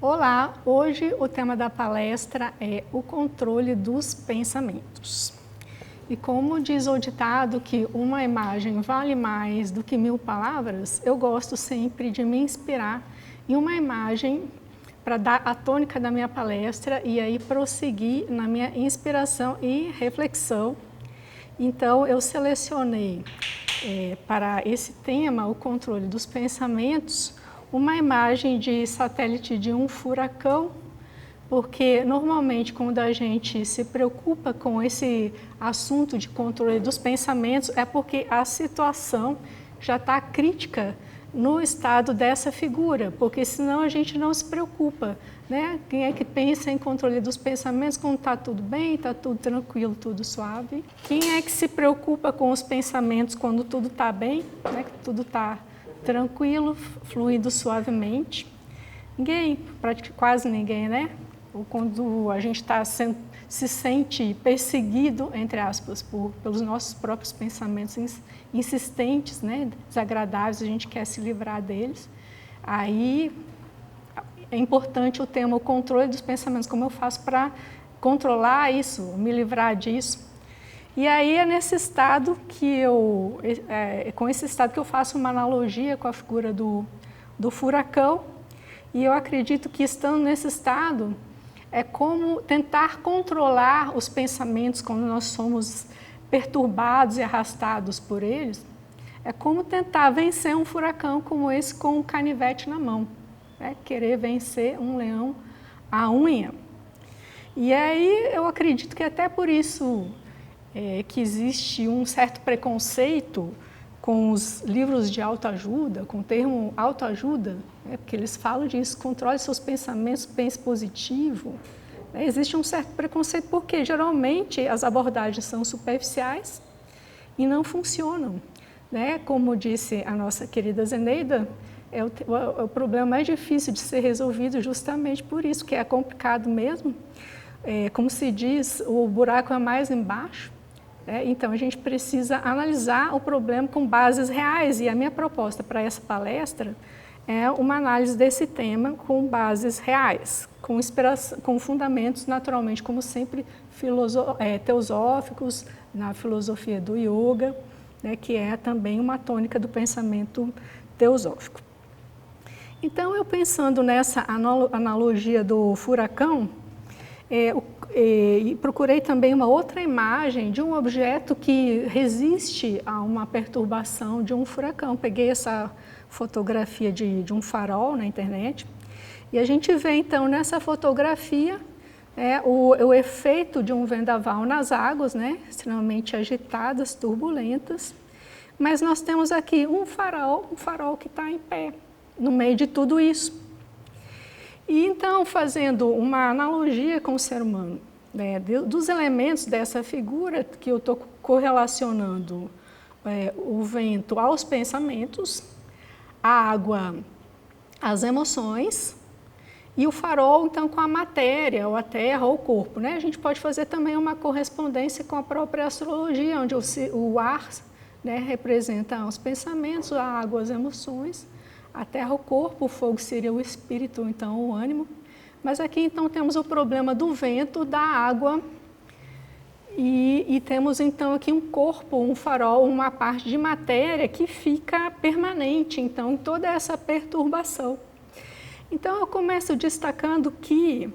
Olá, hoje o tema da palestra é o controle dos pensamentos. E como diz o ditado que uma imagem vale mais do que 1000 palavras, eu gosto sempre de me inspirar em uma imagem para dar a tônica da minha palestra e aí prosseguir na minha inspiração e reflexão. Então eu selecionei para esse tema, o controle dos pensamentos, uma imagem de satélite de um furacão, porque normalmente quando a gente se preocupa com esse assunto de controle dos pensamentos é porque a situação já está crítica no estado dessa figura, porque senão a gente não se preocupa, né? Quem é que pensa em controle dos pensamentos quando está tudo bem, está tudo tranquilo, tudo suave? Quem é que se preocupa com os pensamentos quando tudo está bem, né? Que tudo está tranquilo, fluindo suavemente? Ninguém, quase ninguém, né? Ou quando a gente se sente perseguido, entre aspas, pelos nossos próprios pensamentos insistentes, né? Desagradáveis, a gente quer se livrar deles. Aí é importante o tema, o controle dos pensamentos, como eu faço para controlar isso, me livrar disso. E aí é nesse estado que com esse estado que eu faço uma analogia com a figura do furacão, e eu acredito que estando nesse estado é como tentar controlar os pensamentos quando nós somos perturbados e arrastados por eles, é como tentar vencer um furacão como esse com um canivete na mão, né? Querer vencer um leão à unha. E aí eu acredito que até por isso que existe um certo preconceito com os livros de autoajuda, com o termo autoajuda, né? Porque eles falam disso, controle seus pensamentos, pense positivo. Existe um certo preconceito porque geralmente as abordagens são superficiais e não funcionam, né? Como disse a nossa querida Zeneida, é o problema mais difícil de ser resolvido justamente por isso, que é complicado mesmo. Como se diz, o buraco é mais embaixo. Então, a gente precisa analisar o problema com bases reais, e a minha proposta para essa palestra é uma análise desse tema com bases reais, com inspiração, com fundamentos, naturalmente, como sempre, teosóficos, na filosofia do yoga, né, que é também uma tônica do pensamento teosófico. Então, eu pensando nessa analogia do furacão, procurei também uma outra imagem de um objeto que resiste a uma perturbação de um furacão. Peguei essa fotografia de um farol na internet e a gente vê então nessa fotografia o efeito de um vendaval nas águas, né, extremamente agitadas, turbulentas, mas nós temos aqui um farol que está em pé no meio de tudo isso. E então, fazendo uma analogia com o ser humano, né, dos elementos dessa figura que eu estou correlacionando o vento aos pensamentos, a água às emoções e o farol, então, com a matéria, ou a terra, ou o corpo, né? A gente pode fazer também uma correspondência com a própria astrologia, onde o ar, né, representa os pensamentos, a água as emoções, a terra o corpo, o fogo seria o espírito, então o ânimo. Mas aqui então temos o problema do vento, da água e temos então aqui um corpo, um farol, uma parte de matéria que fica permanente, então em toda essa perturbação. Então eu começo destacando que,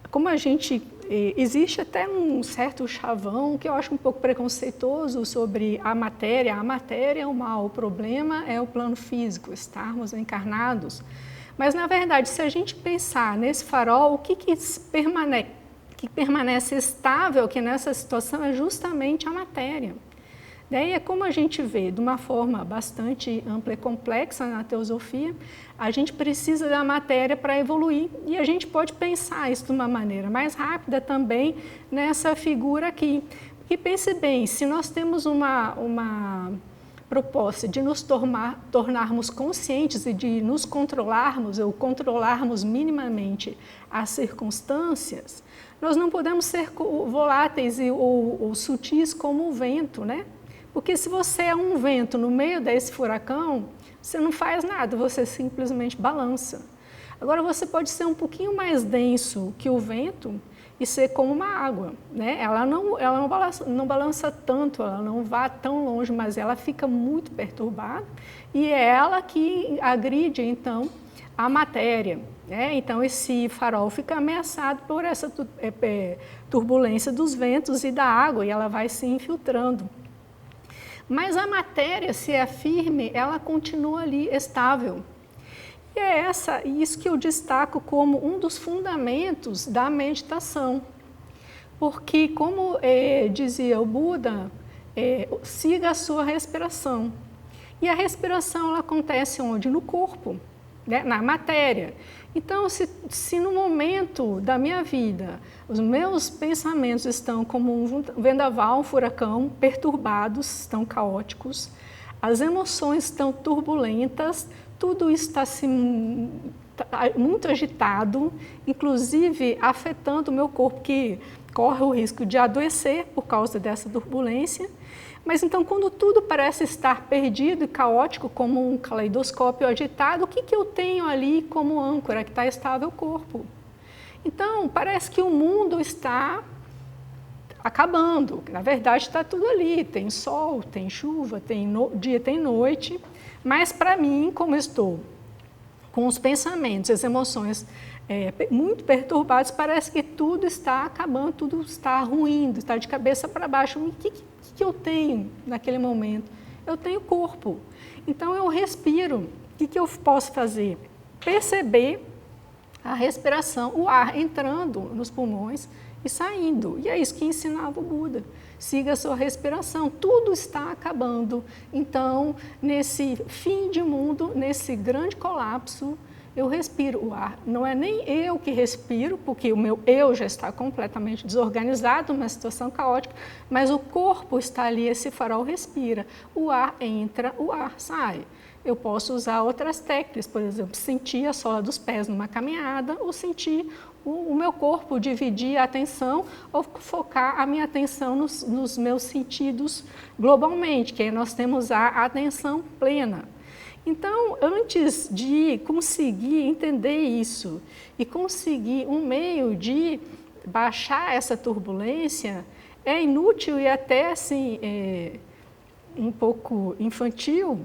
como a gente existe até um certo chavão que eu acho um pouco preconceituoso sobre a matéria. A matéria é o mal, o problema é o plano físico, estarmos encarnados. Mas, na verdade, se a gente pensar nesse farol, o que permanece estável aqui nessa situação é justamente a matéria. Daí é como a gente vê, de uma forma bastante ampla e complexa na teosofia, a gente precisa da matéria para evoluir e a gente pode pensar isso de uma maneira mais rápida também nessa figura aqui. Porque pense bem, se nós temos uma proposta de nos tornarmos conscientes e de nos controlarmos ou controlarmos minimamente as circunstâncias, nós não podemos ser voláteis ou sutis como o vento, né? Porque se você é um vento no meio desse furacão, você não faz nada, você simplesmente balança. Agora, você pode ser um pouquinho mais denso que o vento e ser como uma água, né? Ela não balança tanto, ela não vai tão longe, mas ela fica muito perturbada e é ela que agride, então, a matéria, né? Então, esse farol fica ameaçado por essa turbulência dos ventos e da água e ela vai se infiltrando. Mas a matéria, se é firme, ela continua ali estável. E é isso que eu destaco como um dos fundamentos da meditação. Porque, como dizia o Buda, siga a sua respiração. E a respiração ela acontece onde? No corpo, né? Na matéria. Então, se no momento da minha vida os meus pensamentos estão como um vendaval, um furacão, perturbados, estão caóticos, as emoções estão turbulentas, tudo está muito agitado, inclusive afetando o meu corpo, que corre o risco de adoecer por causa dessa turbulência. Mas então, quando tudo parece estar perdido e caótico, como um caleidoscópio agitado, o que eu tenho ali como âncora que está estável? O corpo. Então, parece que o mundo está acabando. Na verdade, está tudo ali. Tem sol, tem chuva, tem dia, tem noite. Mas para mim, como eu estou com os pensamentos, as emoções muito perturbados, parece que tudo está acabando, tudo está ruindo, está de cabeça para baixo. O que eu tenho naquele momento? Eu tenho corpo. Então eu respiro. O que eu posso fazer? Perceber a respiração, o ar entrando nos pulmões e saindo. E é isso que ensinava o Buda. Siga a sua respiração, tudo está acabando. Então, nesse fim de mundo, nesse grande colapso, eu respiro o ar. Não é nem eu que respiro, porque o meu eu já está completamente desorganizado, uma situação caótica, mas o corpo está ali, esse farol respira. O ar entra, o ar sai. Eu posso usar outras técnicas, por exemplo, sentir a sola dos pés numa caminhada, ou sentir o meu corpo, dividir a atenção, ou focar a minha atenção nos meus sentidos globalmente, que aí nós temos a atenção plena. Então, antes de conseguir entender isso e conseguir um meio de baixar essa turbulência, é inútil e até assim, um pouco infantil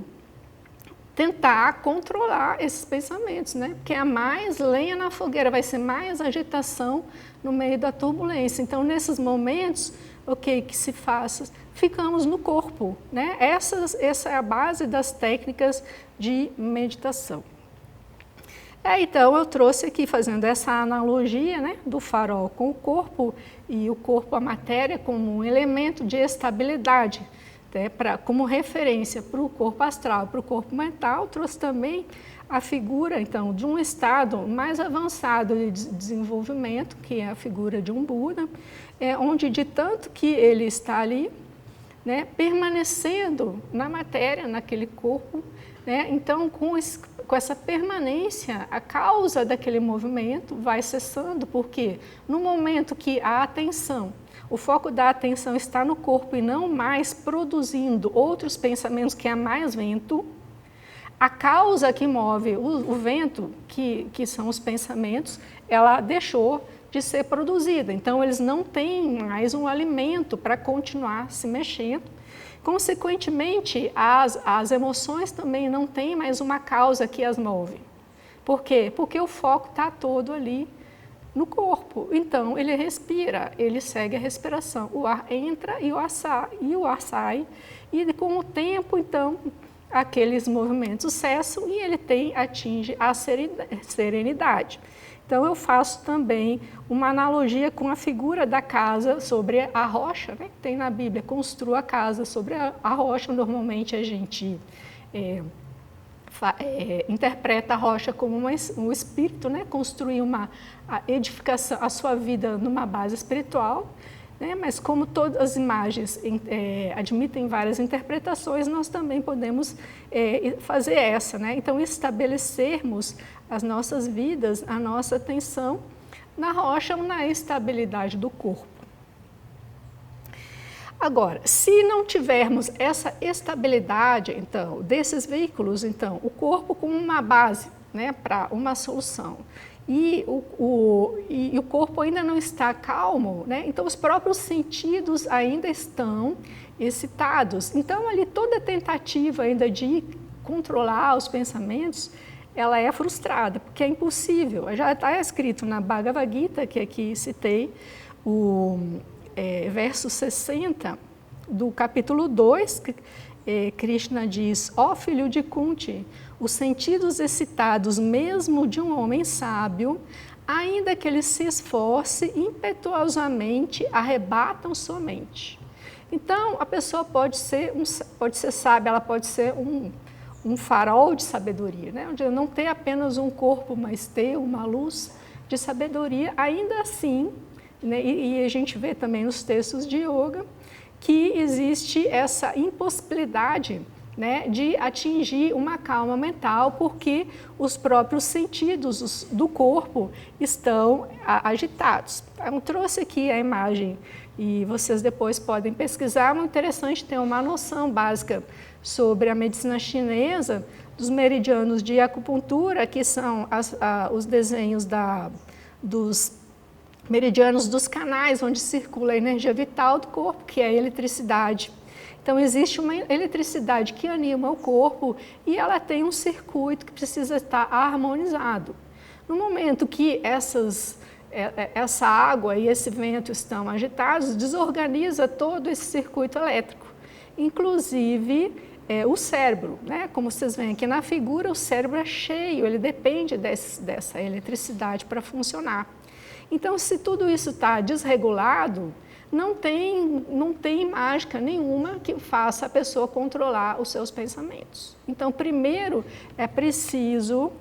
tentar controlar esses pensamentos, né? Porque é mais lenha na fogueira, vai ser mais agitação no meio da turbulência. Então, nesses momentos, que se faz? Ficamos no corpo, né? Essa é a base das técnicas de meditação. Então, eu trouxe aqui, fazendo essa analogia, né, do farol com o corpo e o corpo, a matéria, como um elemento de estabilidade, como referência para o corpo astral, para o corpo mental. Trouxe também a figura, então, de um estado mais avançado de desenvolvimento, que é a figura de um Buda, onde de tanto que ele está ali, né, permanecendo na matéria, naquele corpo, né, então com essa permanência, a causa daquele movimento vai cessando, porque no momento que a atenção, o foco da atenção está no corpo e não mais produzindo outros pensamentos, que é mais vento, a causa que move o vento, que são os pensamentos, ela deixou de ser produzida. Então, eles não têm mais um alimento para continuar se mexendo. Consequentemente, as emoções também não têm mais uma causa que as move. Por quê? Porque o foco está todo ali no corpo. Então, ele respira, ele segue a respiração. O ar entra e o ar sai. E com o tempo, então, aqueles movimentos cessam e ele atinge a serenidade. Então, eu faço também uma analogia com a figura da casa sobre a rocha, né? Tem na Bíblia, construa a casa sobre a rocha. Normalmente a gente interpreta a rocha como um espírito, né? Construir a edificação, a sua vida numa base espiritual, né? Mas como todas as imagens admitem várias interpretações, nós também podemos fazer essa, né? Então, estabelecermos as nossas vidas, a nossa atenção na rocha ou na estabilidade do corpo. Agora, se não tivermos essa estabilidade, então, desses veículos, então, o corpo como uma base, né, para uma solução. E o corpo ainda não está calmo, né? Então os próprios sentidos ainda estão excitados. Então ali toda tentativa ainda de controlar os pensamentos, ela é frustrada, porque é impossível. Já está escrito na Bhagavad Gita, que aqui citei, verso 60 do capítulo 2, Krishna diz: ó filho de Kunti, os sentidos excitados mesmo de um homem sábio, ainda que ele se esforce impetuosamente, arrebatam sua mente. Então, a pessoa pode ser sábia, ela pode ser um farol de sabedoria, né? Onde não ter apenas um corpo, mas ter uma luz de sabedoria, ainda assim, né? E a gente vê também nos textos de yoga que existe essa impossibilidade, né, de atingir uma calma mental, porque os próprios sentidos do corpo estão agitados. Eu trouxe aqui a imagem e vocês depois podem pesquisar. É muito interessante ter uma noção básica sobre a medicina chinesa, dos meridianos de acupuntura, que são os desenhos dos meridianos dos canais onde circula a energia vital do corpo, que é a eletricidade. Então, existe uma eletricidade que anima o corpo e ela tem um circuito que precisa estar harmonizado. No momento que essa água e esse vento estão agitados, desorganiza todo esse circuito elétrico, inclusive o cérebro, né? Como vocês veem aqui na figura, o cérebro é cheio, ele depende dessa eletricidade para funcionar. Então, se tudo isso está desregulado, não tem mágica nenhuma que faça a pessoa controlar os seus pensamentos. Então, primeiro é preciso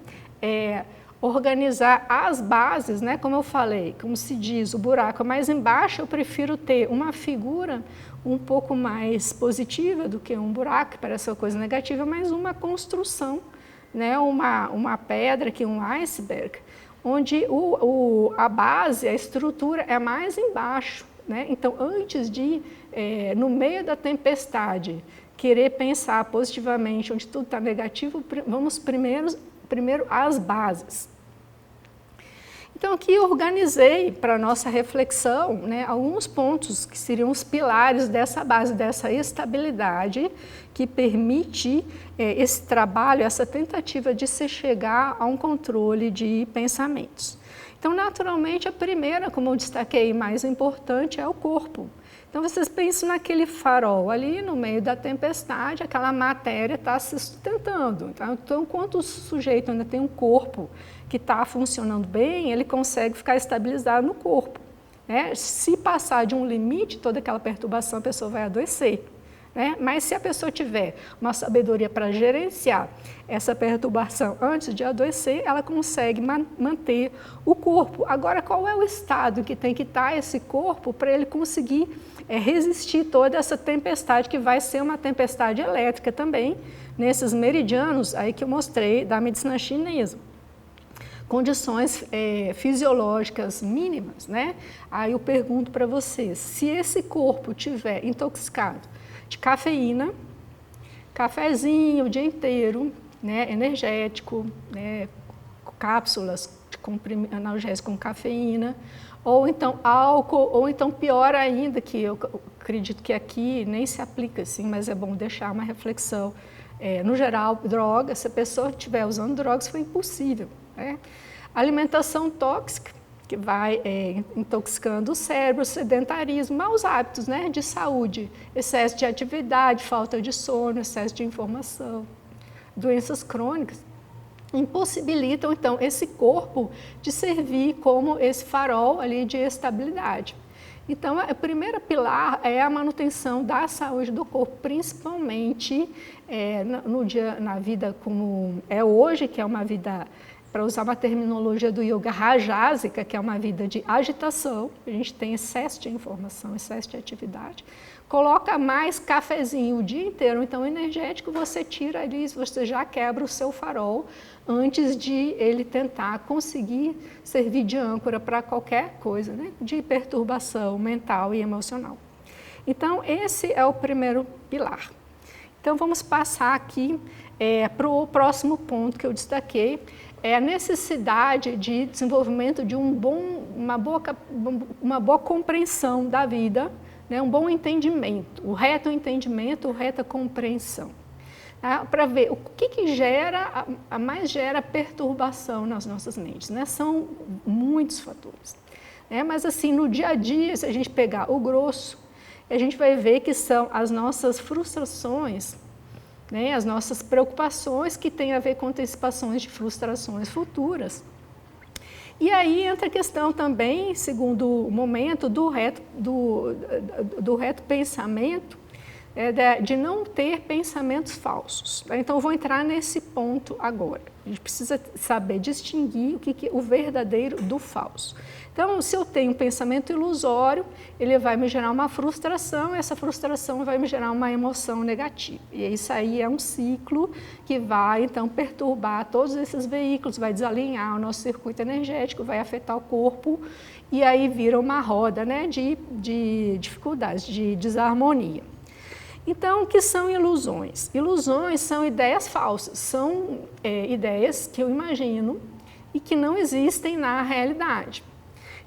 organizar as bases, né? Como eu falei, como se diz, o buraco é mais embaixo, eu prefiro ter uma figura um pouco mais positiva do que um buraco, que parece uma coisa negativa, mas uma construção, né? Uma pedra, que um iceberg, onde a base, a estrutura é mais embaixo, né? Então, antes de, no meio da tempestade, querer pensar positivamente, onde tudo está negativo, vamos primeiro as bases. Então, aqui eu organizei para a nossa reflexão, né, alguns pontos que seriam os pilares dessa base, dessa estabilidade que permite esse trabalho, essa tentativa de se chegar a um controle de pensamentos. Então, naturalmente, a primeira, como eu destaquei, mais importante é o corpo. Então, vocês pensam naquele farol ali no meio da tempestade, aquela matéria está se sustentando. Então, enquanto o sujeito ainda tem um corpo que está funcionando bem, ele consegue ficar estabilizado no corpo, né? Se passar de um limite, toda aquela perturbação, a pessoa vai adoecer, né? Mas se a pessoa tiver uma sabedoria para gerenciar essa perturbação antes de adoecer, ela consegue manter o corpo. Agora, qual é o estado que tem que estar esse corpo para ele conseguir resistir toda essa tempestade, que vai ser uma tempestade elétrica também, nesses meridianos aí que eu mostrei da medicina chinesa. Condições fisiológicas mínimas, né? Aí eu pergunto para vocês, se esse corpo tiver intoxicado de cafeína, cafezinho o dia inteiro, né, energético, né, cápsulas de analgésico com cafeína, ou então álcool, ou então pior ainda, que eu acredito que aqui nem se aplica assim, mas é bom deixar uma reflexão. No geral, drogas, se a pessoa estiver usando drogas, foi impossível, né? Alimentação tóxica, que vai intoxicando o cérebro, sedentarismo, maus hábitos, né, de saúde, excesso de atividade, falta de sono, excesso de informação, doenças crônicas, impossibilitam, então, esse corpo de servir como esse farol ali de estabilidade. Então, a primeira pilar é a manutenção da saúde do corpo, principalmente na vida como é hoje, que é uma vida, para usar uma terminologia do yoga, rajásica, que é uma vida de agitação, a gente tem excesso de informação, excesso de atividade. Coloca mais cafezinho o dia inteiro, então energético, você tira ali, você já quebra o seu farol antes de ele tentar conseguir servir de âncora para qualquer coisa, né, de perturbação mental e emocional. Então, esse é o primeiro pilar. Então, vamos passar aqui para o próximo ponto que eu destaquei, é a necessidade de desenvolvimento de uma boa compreensão da vida, né? Um bom entendimento, o reto entendimento, a reta compreensão. Tá? Para ver o que mais gera perturbação nas nossas mentes, né? São muitos fatores. Né? Mas assim, no dia a dia, se a gente pegar o grosso, a gente vai ver que são as nossas frustrações, né, as nossas preocupações que têm a ver com antecipações de frustrações futuras. E aí entra a questão também, segundo momento, do reto pensamento, de não ter pensamentos falsos. Então, eu vou entrar nesse ponto agora. A gente precisa saber distinguir o verdadeiro do falso. Então, se eu tenho um pensamento ilusório, ele vai me gerar uma frustração, essa frustração vai me gerar uma emoção negativa. E isso aí é um ciclo que vai, então, perturbar todos esses veículos, vai desalinhar o nosso circuito energético, vai afetar o corpo, e aí vira uma roda, né, de dificuldades, de desarmonia. Então, o que são ilusões? Ilusões são ideias falsas, são ideias que eu imagino e que não existem na realidade.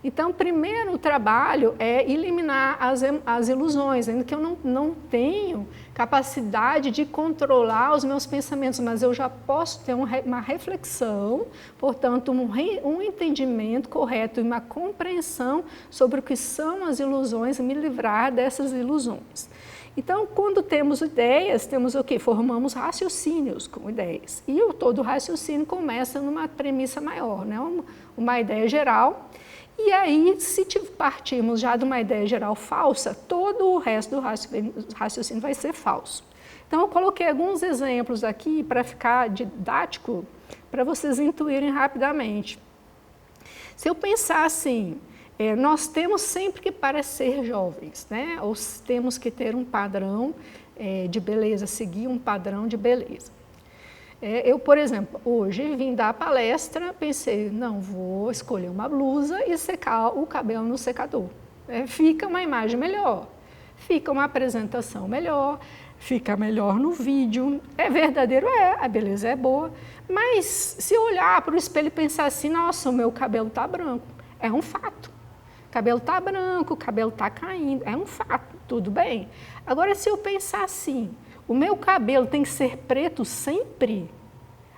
Então, primeiro o trabalho é eliminar as ilusões, ainda que eu não tenho capacidade de controlar os meus pensamentos, mas eu já posso ter uma reflexão, portanto, um entendimento correto e uma compreensão sobre o que são as ilusões e me livrar dessas ilusões. Então, quando temos ideias, temos o quê? Formamos raciocínios com ideias. E todo raciocínio começa numa premissa maior, né? Uma ideia geral. E aí, se partirmos já de uma ideia geral falsa, todo o resto do raciocínio vai ser falso. Então, eu coloquei alguns exemplos aqui para ficar didático, para vocês intuírem rapidamente. Se eu pensar assim, nós temos sempre que parecer jovens, né? Ou temos que ter um padrão de beleza, seguir um padrão de beleza. Eu, por exemplo, hoje vim dar palestra, pensei, não, vou escolher uma blusa e secar o cabelo no secador. Fica uma imagem melhor, fica uma apresentação melhor, fica melhor no vídeo. É verdadeiro? A beleza é boa. Mas se eu olhar para o espelho e pensar assim, nossa, o meu cabelo está branco, é um fato. O cabelo está branco, o cabelo está caindo, é um fato, tudo bem. Agora, se eu pensar assim, o meu cabelo tem que ser preto sempre,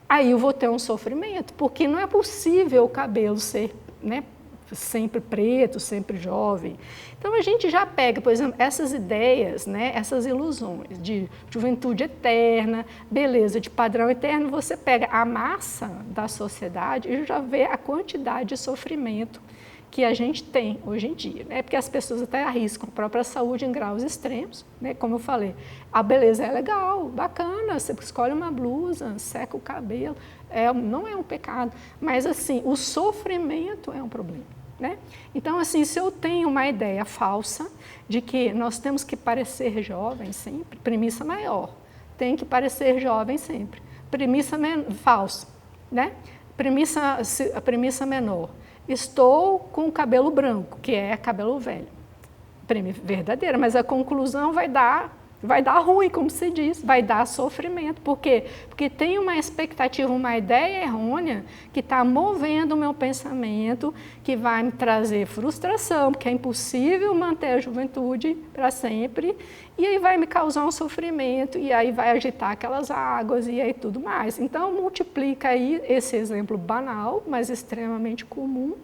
aí eu vou ter um sofrimento, porque não é possível o cabelo ser, né, sempre preto, sempre jovem. Então, a gente já pega, por exemplo, essas ideias, né, essas ilusões de juventude eterna, beleza de padrão eterno, você pega a massa da sociedade e já vê a quantidade de sofrimento que a gente tem hoje em dia, né? Porque as pessoas até arriscam a própria saúde em graus extremos, né? Como eu falei, a beleza é legal, bacana, você escolhe uma blusa, seca o cabelo, não é um pecado, mas assim, o sofrimento é um problema, né? Então, assim, se eu tenho uma ideia falsa de que nós temos que parecer jovens sempre, premissa maior, tem que parecer jovem sempre, premissa falsa, né? A premissa menor. Estou com o cabelo branco, que é cabelo velho. Verdadeira, mas a conclusão vai dar ruim, como se diz, vai dar sofrimento. Por quê? Porque tem uma expectativa, uma ideia errônea que está movendo o meu pensamento, que vai me trazer frustração, porque é impossível manter a juventude para sempre, e aí vai me causar um sofrimento, e aí vai agitar aquelas águas, e aí tudo mais. Então, multiplica aí esse exemplo banal, mas extremamente comum,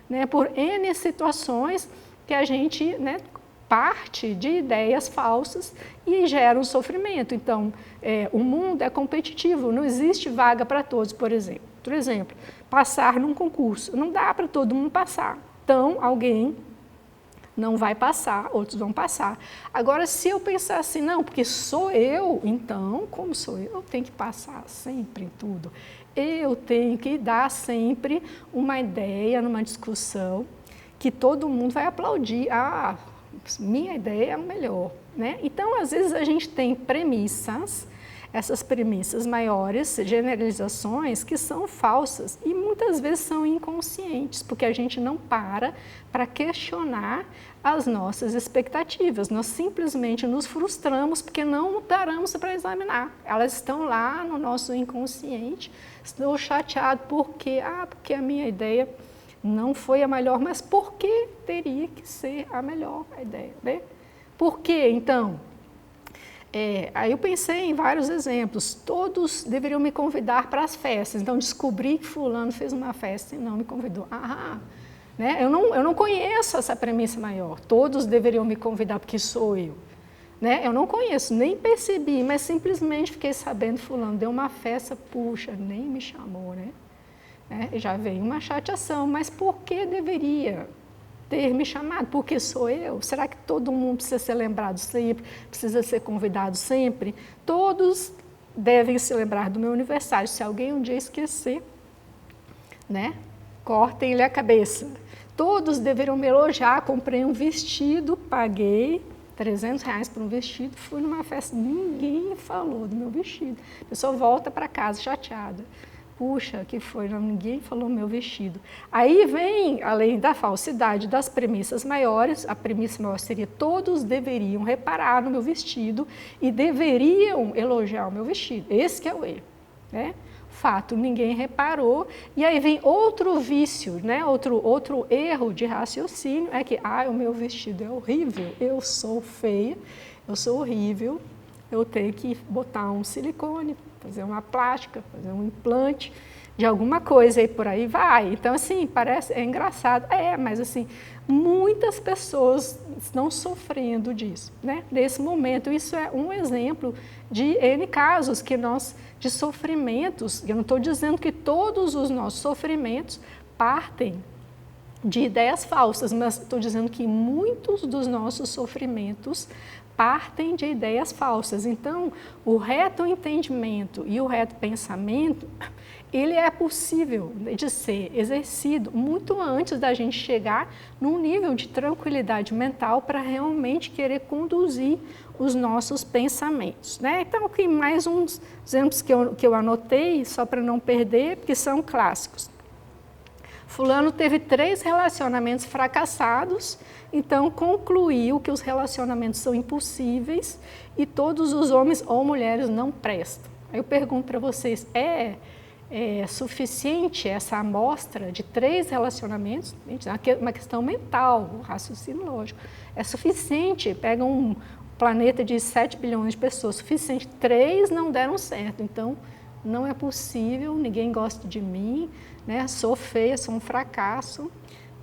né, por N situações que a gente, né, parte de ideias falsas e gera um sofrimento. Então, o mundo é competitivo, não existe vaga para todos, por exemplo. Passar num concurso, não dá para todo mundo passar. Então, alguém não vai passar, outros vão passar. Agora, se eu pensar assim, não, porque sou eu, então, como sou eu tenho que passar sempre em tudo. Eu tenho que dar sempre uma ideia numa discussão que todo mundo vai aplaudir. Minha ideia é a melhor, né? Então, às vezes, a gente tem premissas essas premissas maiores, generalizações que são falsas e muitas vezes são inconscientes, porque a gente não para questionar as nossas expectativas. Nós simplesmente nos frustramos porque não paramos para examinar. Elas estão lá no nosso inconsciente. Estou chateado porque a minha ideia não foi a melhor, mas por que teria que ser a melhor ideia, né? Por que, então? Aí eu pensei em vários exemplos. Todos deveriam me convidar para as festas. Então, descobri que fulano fez uma festa e não me convidou. Né? Eu não conheço essa premissa maior. Todos deveriam me convidar porque sou eu. Né? Eu não conheço, nem percebi, mas simplesmente fiquei sabendo fulano deu uma festa, puxa, nem me chamou, né? Já veio uma chateação, mas por que deveria ter me chamado? Porque sou eu? Será que todo mundo precisa ser lembrado sempre, precisa ser convidado sempre? Todos devem se lembrar do meu aniversário. Se alguém um dia esquecer, né, cortem-lhe a cabeça. Todos deveriam me elogiar. Comprei um vestido, paguei R$300 por um vestido, fui numa festa, ninguém falou do meu vestido. A pessoa volta para casa chateada. Puxa, que foi? Ninguém falou meu vestido. Aí vem, além da falsidade das premissas maiores, a premissa maior seria todos deveriam reparar no meu vestido e deveriam elogiar o meu vestido. Esse que é o erro, né? Fato, ninguém reparou. E aí vem outro vício, né? Outro erro de raciocínio, é que o meu vestido é horrível, eu sou feia, eu sou horrível, eu tenho que botar um silicone, fazer uma plástica, fazer um implante de alguma coisa e por aí vai. Então, assim, é engraçado. mas assim, muitas pessoas estão sofrendo disso, né? Nesse momento, isso é um exemplo de N casos de sofrimentos. Eu não estou dizendo que todos os nossos sofrimentos partem de ideias falsas, mas estou dizendo que muitos dos nossos sofrimentos partem de ideias falsas. Então, o reto entendimento e o reto pensamento, ele é possível de ser exercido muito antes da gente chegar num nível de tranquilidade mental para realmente querer conduzir os nossos pensamentos, né? Então, aqui mais uns exemplos que eu anotei, só para não perder, porque são clássicos. Fulano teve 3 relacionamentos fracassados, então concluiu que os relacionamentos são impossíveis e todos os homens ou mulheres não prestam. Aí eu pergunto para vocês, é suficiente essa amostra de 3 relacionamentos? É uma questão mental, um raciocínio lógico. É suficiente? Pega um planeta de 7 bilhões de pessoas, suficiente. 3 não deram certo, então não é possível, ninguém gosta de mim, né? Sou feia, sou um fracasso,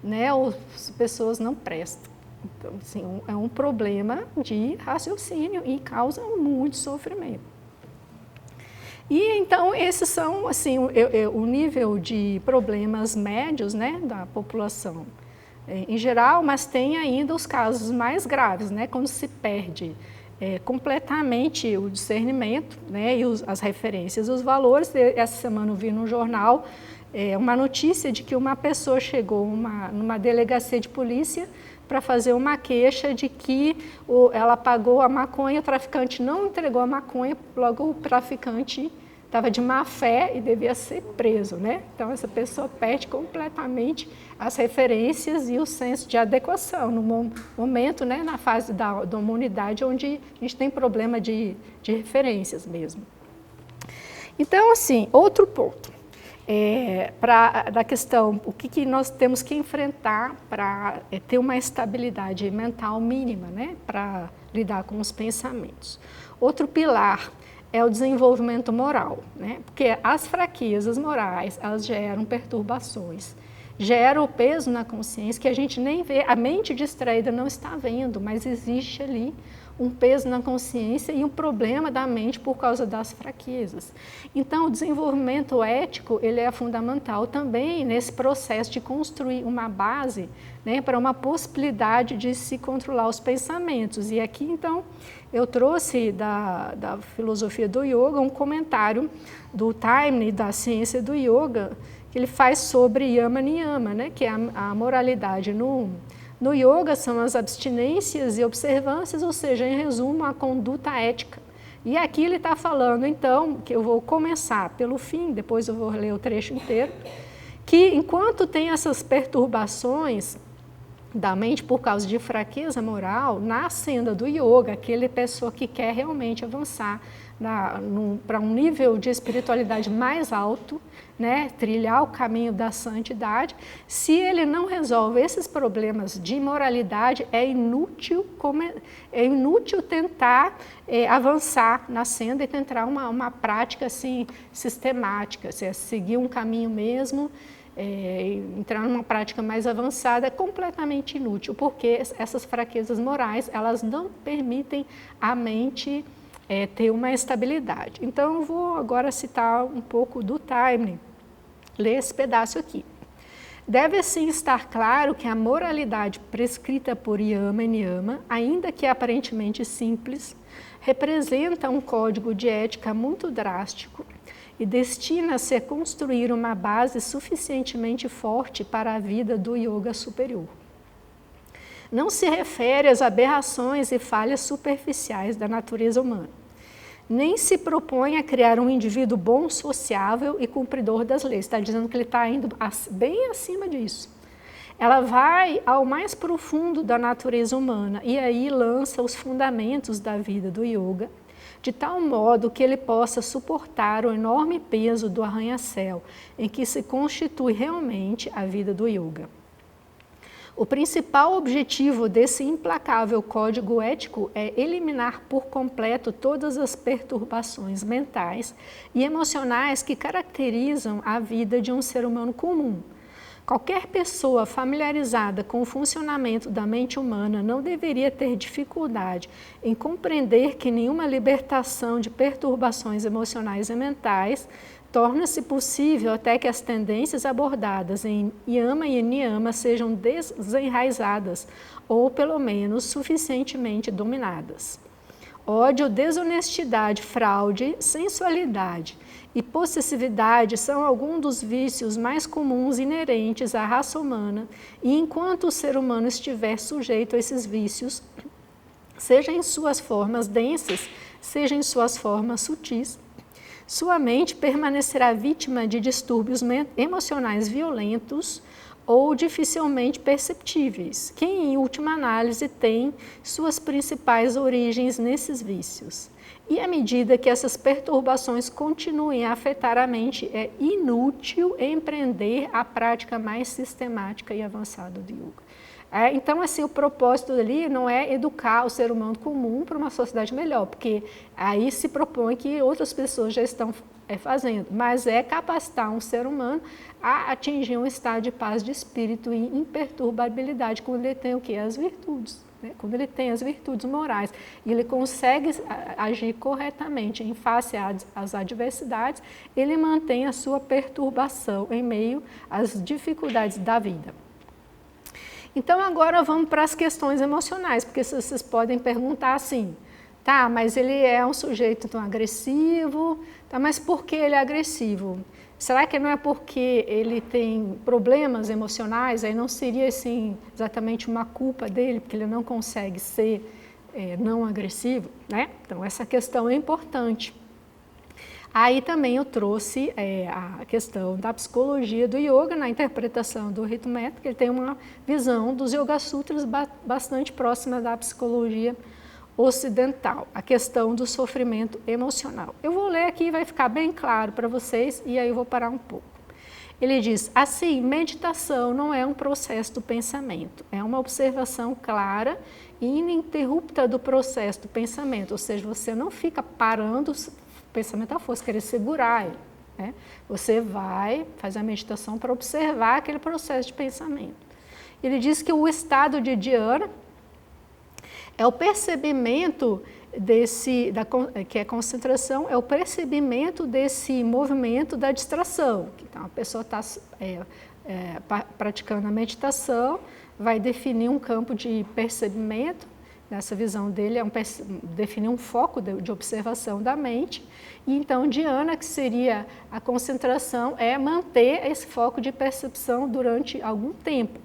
né? Ou as pessoas não prestam. Então, assim, é um problema de raciocínio e causa muito sofrimento. E então esses são assim o nível de problemas médios, né, da população em geral, mas tem ainda os casos mais graves, né, quando se perde completamente o discernimento, né, e as referências, os valores. Essa semana eu vi no jornal uma notícia de que uma pessoa chegou numa delegacia de polícia para fazer uma queixa de que ela pagou a maconha, o traficante não entregou a maconha, logo o traficante estava de má fé e devia ser preso, né? Então, essa pessoa perde completamente as referências e o senso de adequação no momento, né, na fase da humanidade, onde a gente tem problema de referências mesmo. Então, assim, outro ponto da questão, o que nós temos que enfrentar para ter uma estabilidade mental mínima, né, para lidar com os pensamentos. Outro pilar é o desenvolvimento moral, né? Porque as fraquezas morais, elas geram perturbações, geram o peso na consciência que a gente nem vê, a mente distraída não está vendo, mas existe ali um peso na consciência e um problema da mente por causa das fraquezas. Então, o desenvolvimento ético, ele é fundamental também nesse processo de construir uma base, né, para uma possibilidade de se controlar os pensamentos. E aqui, então, eu trouxe da filosofia do yoga um comentário do Taimni, da ciência do yoga, que ele faz sobre yama niyama, né, que é a moralidade no yoga são as abstinências e observâncias, ou seja, em resumo, a conduta ética, E aqui ele está falando, então, que eu vou começar pelo fim, depois eu vou ler o trecho inteiro, que enquanto tem essas perturbações da mente por causa de fraqueza moral, na senda do yoga, aquele pessoa que quer realmente avançar para um nível de espiritualidade mais alto, né, trilhar o caminho da santidade, se ele não resolve esses problemas de moralidade, é inútil tentar avançar na senda e tentar uma prática assim, sistemática, seguir um caminho mesmo, entrar numa prática mais avançada é completamente inútil, porque essas fraquezas morais, elas não permitem a mente ter uma estabilidade. Então, eu vou agora citar um pouco do Taimni, ler esse pedaço aqui. Deve assim estar claro que a moralidade prescrita por Yama e Niyama, ainda que aparentemente simples, representa um código de ética muito drástico e destina-se a construir uma base suficientemente forte para a vida do yoga superior. Não se refere às aberrações e falhas superficiais da natureza humana, nem se propõe a criar um indivíduo bom, sociável e cumpridor das leis. Está dizendo que ele está indo bem acima disso. Ela vai ao mais profundo da natureza humana e aí lança os fundamentos da vida do yoga, de tal modo que ele possa suportar o enorme peso do arranha-céu em que se constitui realmente a vida do yoga. O principal objetivo desse implacável código ético é eliminar por completo todas as perturbações mentais e emocionais que caracterizam a vida de um ser humano comum. Qualquer pessoa familiarizada com o funcionamento da mente humana não deveria ter dificuldade em compreender que nenhuma libertação de perturbações emocionais e mentais torna-se possível até que as tendências abordadas em Yama e Niyama sejam desenraizadas ou, pelo menos, suficientemente dominadas. Ódio, desonestidade, fraude, sensualidade e possessividade são alguns dos vícios mais comuns inerentes à raça humana, e enquanto o ser humano estiver sujeito a esses vícios, seja em suas formas densas, seja em suas formas sutis, sua mente permanecerá vítima de distúrbios emocionais violentos ou dificilmente perceptíveis, que, em última análise, têm suas principais origens nesses vícios. E à medida que essas perturbações continuem a afetar a mente, é inútil empreender a prática mais sistemática e avançada do yoga. Então, assim, o propósito ali não é educar o ser humano comum para uma sociedade melhor, porque aí se propõe que outras pessoas já estão fazendo, mas é capacitar um ser humano a atingir um estado de paz de espírito e imperturbabilidade, quando ele tem o quê? As virtudes. Quando ele tem as virtudes morais e ele consegue agir corretamente em face às adversidades, ele mantém a sua perturbação em meio às dificuldades da vida. Então, agora vamos para as questões emocionais, porque vocês podem perguntar assim, tá, mas ele é um sujeito tão agressivo, tá, mas por que ele é agressivo? Será que não é porque ele tem problemas emocionais? Aí não seria assim, exatamente uma culpa dele, porque ele não consegue ser não agressivo, né? Então, essa questão é importante. Aí também eu trouxe a questão da psicologia do yoga, na interpretação do Rito Metta, que ele tem uma visão dos Yoga Sutras bastante próxima da psicologia ocidental, a questão do sofrimento emocional. Eu vou ler aqui, vai ficar bem claro para vocês, e aí eu vou parar um pouco. Ele diz, assim, meditação não é um processo do pensamento, é uma observação clara e ininterrupta do processo do pensamento, ou seja, você não fica parando o pensamento à força, querer segurar ele, né? Você vai fazer a meditação para observar aquele processo de pensamento. Ele diz que o estado de dhyana é o percebimento que é concentração, é o percebimento desse movimento da distração. Então, a pessoa está praticando a meditação, vai definir um campo de percebimento, nessa visão dele, definir um foco de observação da mente, e então dhyana, que seria a concentração, é manter esse foco de percepção durante algum tempo.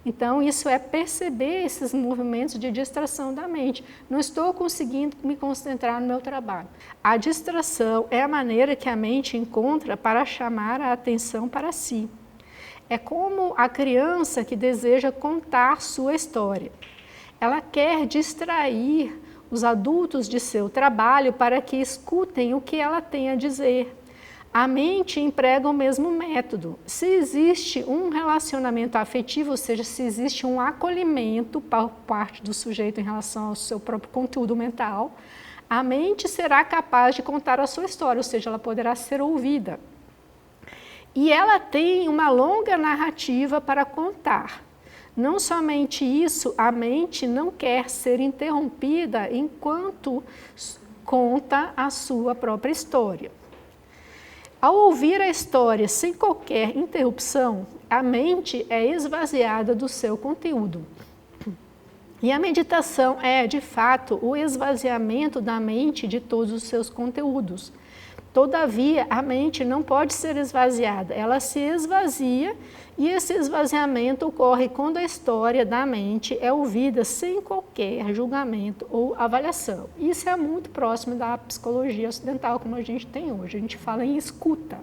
Então, isso é perceber esses movimentos de distração da mente. Não estou conseguindo me concentrar no meu trabalho. A distração é a maneira que a mente encontra para chamar a atenção para si. É como a criança que deseja contar sua história. Ela quer distrair os adultos de seu trabalho para que escutem o que ela tem a dizer. A mente emprega o mesmo método. Se existe um relacionamento afetivo, ou seja, se existe um acolhimento por parte do sujeito em relação ao seu próprio conteúdo mental, a mente será capaz de contar a sua história, ou seja, ela poderá ser ouvida. E ela tem uma longa narrativa para contar. Não somente isso, a mente não quer ser interrompida enquanto conta a sua própria história. Ao ouvir a história sem qualquer interrupção, a mente é esvaziada do seu conteúdo. E a meditação é, de fato, o esvaziamento da mente de todos os seus conteúdos. Todavia, a mente não pode ser esvaziada, ela se esvazia e esse esvaziamento ocorre quando a história da mente é ouvida sem qualquer julgamento ou avaliação. Isso é muito próximo da psicologia ocidental, como a gente tem hoje. A gente fala em escuta,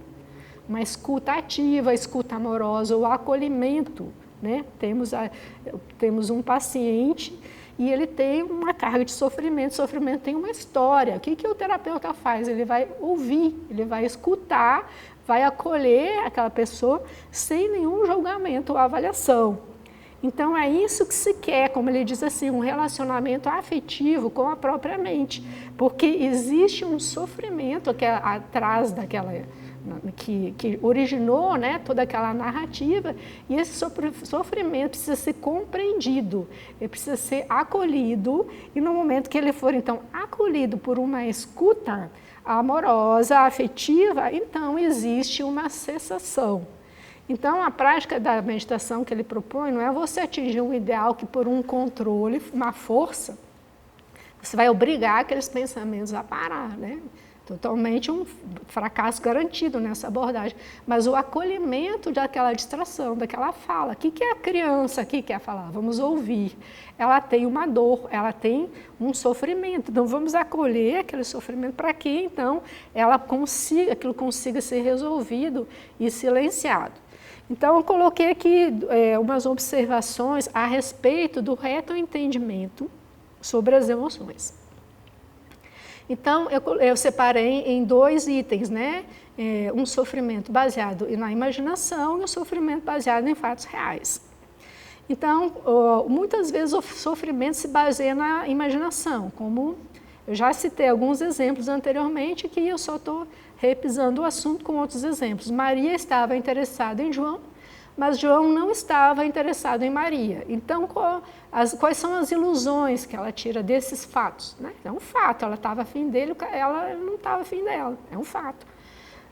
uma escuta ativa, escuta amorosa, o acolhimento, né? Temos um paciente e ele tem uma carga de sofrimento, o sofrimento tem uma história. O que o terapeuta faz? Ele vai ouvir, ele vai escutar, vai acolher aquela pessoa sem nenhum julgamento ou avaliação. Então é isso que se quer, como ele diz assim, um relacionamento afetivo com a própria mente, porque existe um sofrimento que é atrás daquela que originou, né, toda aquela narrativa, e esse sofrimento precisa ser compreendido, ele precisa ser acolhido, e no momento que ele for então acolhido por uma escuta amorosa, afetiva, então existe uma cessação. Então a prática da meditação que ele propõe não é você atingir um ideal que por um controle, uma força, você vai obrigar aqueles pensamentos a parar, né? Totalmente um fracasso garantido nessa abordagem. Mas o acolhimento daquela distração, daquela fala. O que a criança aqui quer falar? Vamos ouvir. Ela tem uma dor, ela tem um sofrimento. Então vamos acolher aquele sofrimento para que então aquilo consiga ser resolvido e silenciado. Então eu coloquei aqui umas observações a respeito do reto entendimento sobre as emoções. Então, eu separei em 2 itens, né? Um sofrimento baseado na imaginação e um sofrimento baseado em fatos reais. Então, muitas vezes o sofrimento se baseia na imaginação, como eu já citei alguns exemplos anteriormente, que eu só estou repisando o assunto com outros exemplos. Maria estava interessada em João, mas João não estava interessado em Maria. Então, quais são as ilusões que ela tira desses fatos? Né? É um fato, ela estava afim dele, ela não estava afim dela, é um fato.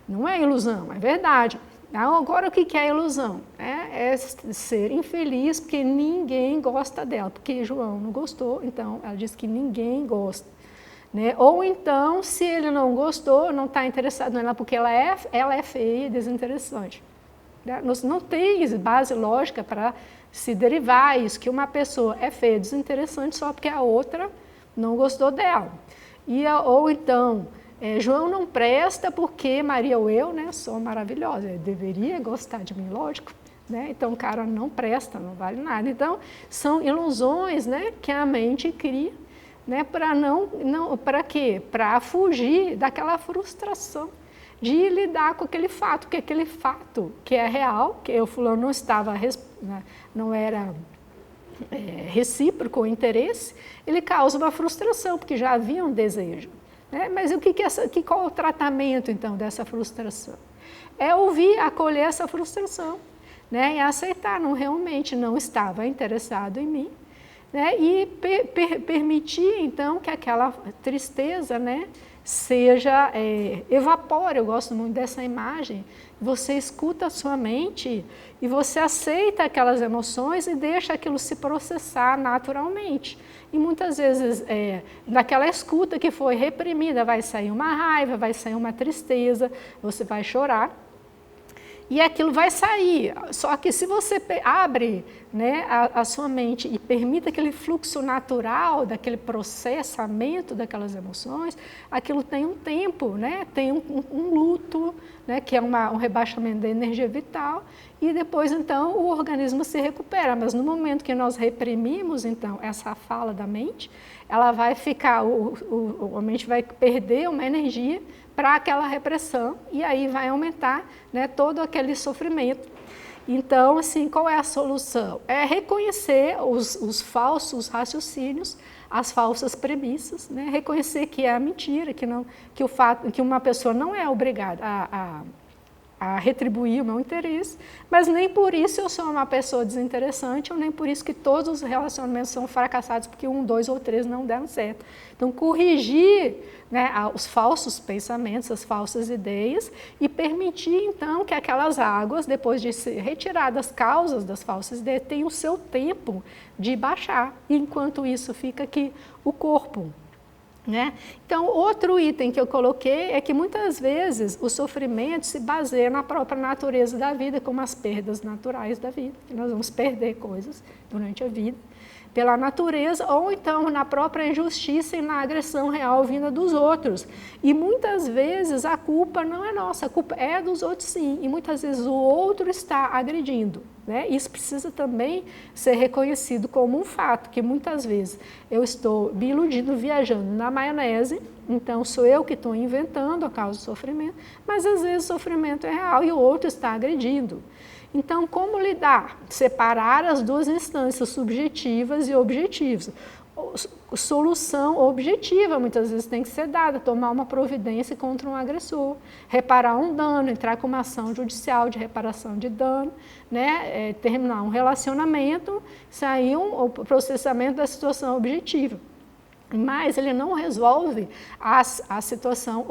Não é ilusão, é verdade. Agora, o que é ilusão? É ser infeliz porque ninguém gosta dela, porque João não gostou, então ela diz que ninguém gosta. Né? Ou então, se ele não gostou, não está interessado nela porque ela é feia e desinteressante. Não tem base lógica para se derivar isso, que uma pessoa é feia, desinteressante só porque a outra não gostou dela. Ou então, João não presta porque Maria ou eu, né, sou maravilhosa, ele deveria gostar de mim, lógico. Né? Então o cara não presta, não vale nada. Então são ilusões, né, que a mente cria, né, para quê? Para fugir daquela frustração de lidar com aquele fato, que aquele fato que é real, que o fulano não estava, não era recíproco o interesse, ele causa uma frustração, porque já havia um desejo. Né? Mas qual é o tratamento, então, dessa frustração? É ouvir, acolher essa frustração, né? E aceitar, realmente não estava interessado em mim, né? E permitir, então, que aquela tristeza, né, evapora. Eu gosto muito dessa imagem. Você escuta a sua mente e você aceita aquelas emoções e deixa aquilo se processar naturalmente. E muitas vezes, daquela escuta que foi reprimida, vai sair uma raiva, vai sair uma tristeza, você vai chorar. e aquilo vai sair. Só que se você abre, né, a sua mente e permite aquele fluxo natural, daquele processamento daquelas emoções, aquilo tem um tempo, né, tem um luto, né, que é um rebaixamento da energia vital, e depois, então, o organismo se recupera. Mas no momento que nós reprimimos, então, essa fala da mente, ela vai ficar, a mente vai perder uma energia para aquela repressão, e aí vai aumentar, né, todo aquele sofrimento. Então, assim, qual é a solução? É reconhecer os falsos raciocínios, as falsas premissas, né? Reconhecer que é a mentira, que o fato que uma pessoa não é obrigada a retribuir o meu interesse, mas nem por isso eu sou uma pessoa desinteressante, ou nem por isso que todos os relacionamentos são fracassados, porque 1, 2 ou 3 não deram certo. Então, corrigir, né, os falsos pensamentos, as falsas ideias, e permitir, então, que aquelas águas, depois de ser retiradas as causas das falsas ideias, tenham o seu tempo de baixar. E, enquanto isso, fica aqui o corpo. Né? Então, outro item que eu coloquei é que muitas vezes o sofrimento se baseia na própria natureza da vida, como as perdas naturais da vida, que nós vamos perder coisas durante a vida, pela natureza, ou então na própria injustiça e na agressão real vinda dos outros. E muitas vezes a culpa não é nossa, a culpa é dos outros sim, e muitas vezes o outro está agredindo. Né? Isso precisa também ser reconhecido como um fato, que muitas vezes eu estou me iludindo, viajando na maionese, então sou eu que estou inventando a causa do sofrimento, mas às vezes o sofrimento é real e o outro está agredindo. Então, como lidar? Separar as duas instâncias, subjetivas e objetivas. Solução objetiva, muitas vezes tem que ser dada, tomar uma providência contra um agressor, reparar um dano, entrar com uma ação judicial de reparação de dano, né? Terminar um relacionamento, sair o processamento da situação objetiva. Mas ele não resolve a situação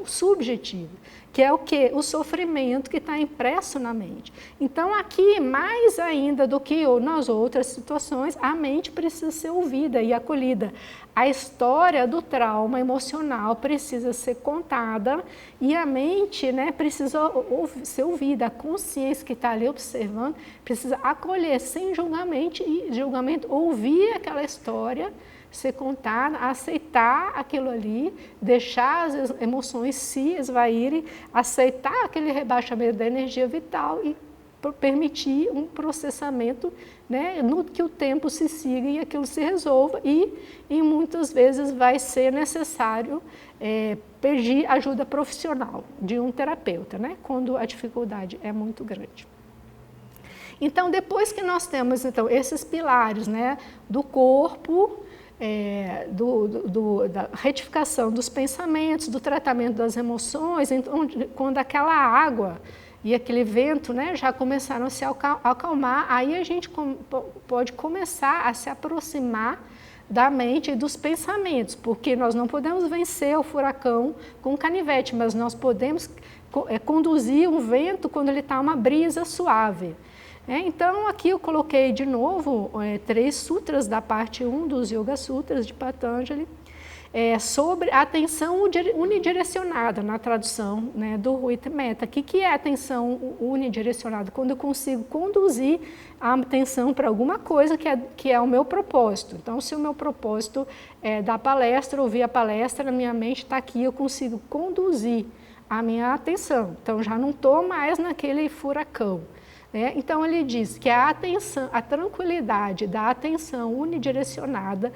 subjetiva, que é o quê? O sofrimento que está impresso na mente. Então, aqui, mais ainda do que nas outras situações, a mente precisa ser ouvida e acolhida. A história do trauma emocional precisa ser contada e a mente, né, precisa ser ouvida. A consciência que está ali observando precisa acolher sem julgamento, ouvir aquela história, ser contada, aceitar aquilo ali, deixar as emoções se esvaírem, aceitar aquele rebaixamento da energia vital e permitir um processamento, né, no que o tempo se siga e aquilo se resolva, e muitas vezes vai ser necessário pedir ajuda profissional de um terapeuta, né, quando a dificuldade é muito grande. Então, depois que nós temos então, esses pilares, né, do corpo, da retificação dos pensamentos, do tratamento das emoções, então, quando aquela água e aquele vento, né, já começaram a se acalmar, aí a gente pode começar a se aproximar da mente e dos pensamentos, porque nós não podemos vencer o furacão com canivete, mas nós podemos conduzir um vento quando ele está uma brisa suave. Então, aqui eu coloquei de novo 3 sutras da parte 1 dos Yoga Sutras de Patanjali, sobre a atenção unidirecionada, na tradução, né, do Ruit Metta. O que é atenção unidirecionada? Quando eu consigo conduzir a atenção para alguma coisa que é o meu propósito. Então, se o meu propósito é dar palestra, ouvir a palestra, a minha mente está aqui, eu consigo conduzir a minha atenção. Então, já não estou mais naquele furacão. Então, ele diz que a tranquilidade da atenção unidirecionada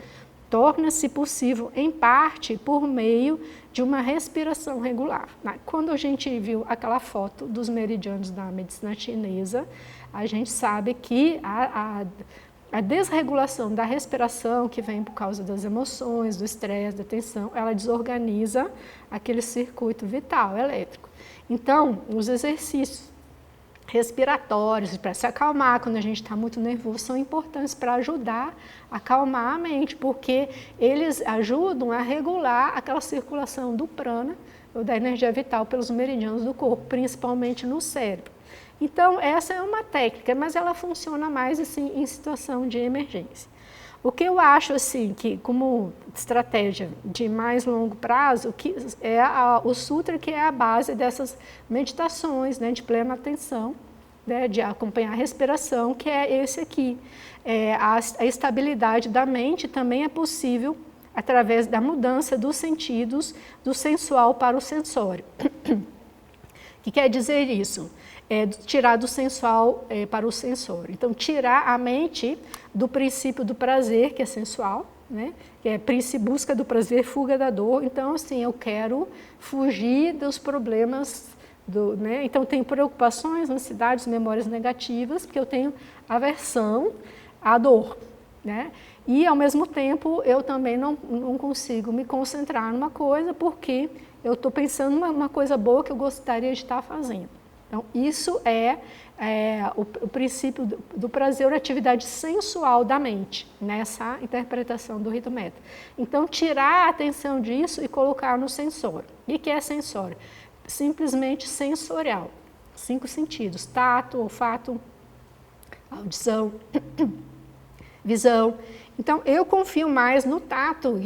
torna-se possível, em parte, por meio de uma respiração regular. Quando a gente viu aquela foto dos meridianos da medicina chinesa, a gente sabe que a desregulação da respiração, que vem por causa das emoções, do estresse, da tensão, ela desorganiza aquele circuito vital elétrico. Então, os exercícios respiratórios, para se acalmar quando a gente está muito nervoso, são importantes para ajudar a acalmar a mente, porque eles ajudam a regular aquela circulação do prana, ou da energia vital, pelos meridianos do corpo, principalmente no cérebro. Então, essa é uma técnica, mas ela funciona mais assim em situação de emergência. O que eu acho assim, que como estratégia de mais longo prazo, que é o Sutra, que é a base dessas meditações, né, de plena atenção, né, de acompanhar a respiração, que é esse aqui. A estabilidade da mente também é possível através da mudança dos sentidos, do sensual para o sensório. O que quer dizer isso? Tirar do sensual para o sensório. Então, tirar a mente do princípio do prazer, que é sensual, né? Que é busca do prazer, fuga da dor. Então, assim, eu quero fugir dos problemas, né? Então, tenho preocupações, ansiedades, memórias negativas, porque eu tenho aversão à dor, né? E, ao mesmo tempo, eu também não consigo me concentrar numa coisa, porque eu estou pensando numa coisa boa que eu gostaria de estar fazendo. Então, isso é o princípio do prazer, a atividade sensual da mente, nessa interpretação do Rito Metta. Então, tirar a atenção disso e colocar no sensório. O que é sensório? Simplesmente sensorial. 5 sentidos: tato, olfato, audição, visão. Então, eu confio mais no tato,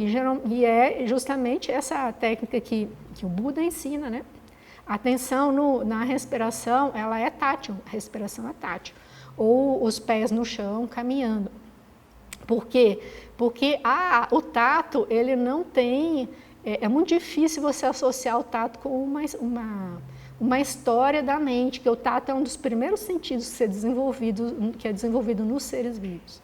e é justamente essa técnica que o Buda ensina, né? A atenção na respiração, ela é tátil, a respiração é tátil. Ou os pés no chão, caminhando. Por quê? Porque o tato, ele não tem... É muito difícil você associar o tato com uma história da mente, que o tato é um dos primeiros sentidos que é desenvolvido nos seres vivos.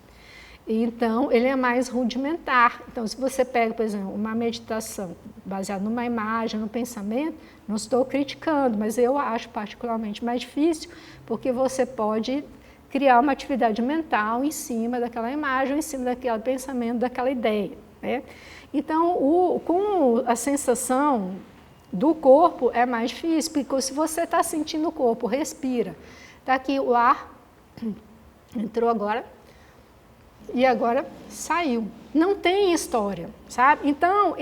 Então, ele é mais rudimentar. Então, se você pega, por exemplo, uma meditação baseada numa imagem, no pensamento, não estou criticando, mas eu acho particularmente mais difícil, porque você pode criar uma atividade mental em cima daquela imagem, em cima daquele pensamento, daquela ideia, né? Então, com a sensação do corpo é mais difícil, porque se você está sentindo o corpo, respira. Está aqui o ar, entrou agora, e agora saiu. Não tem história, sabe? Então,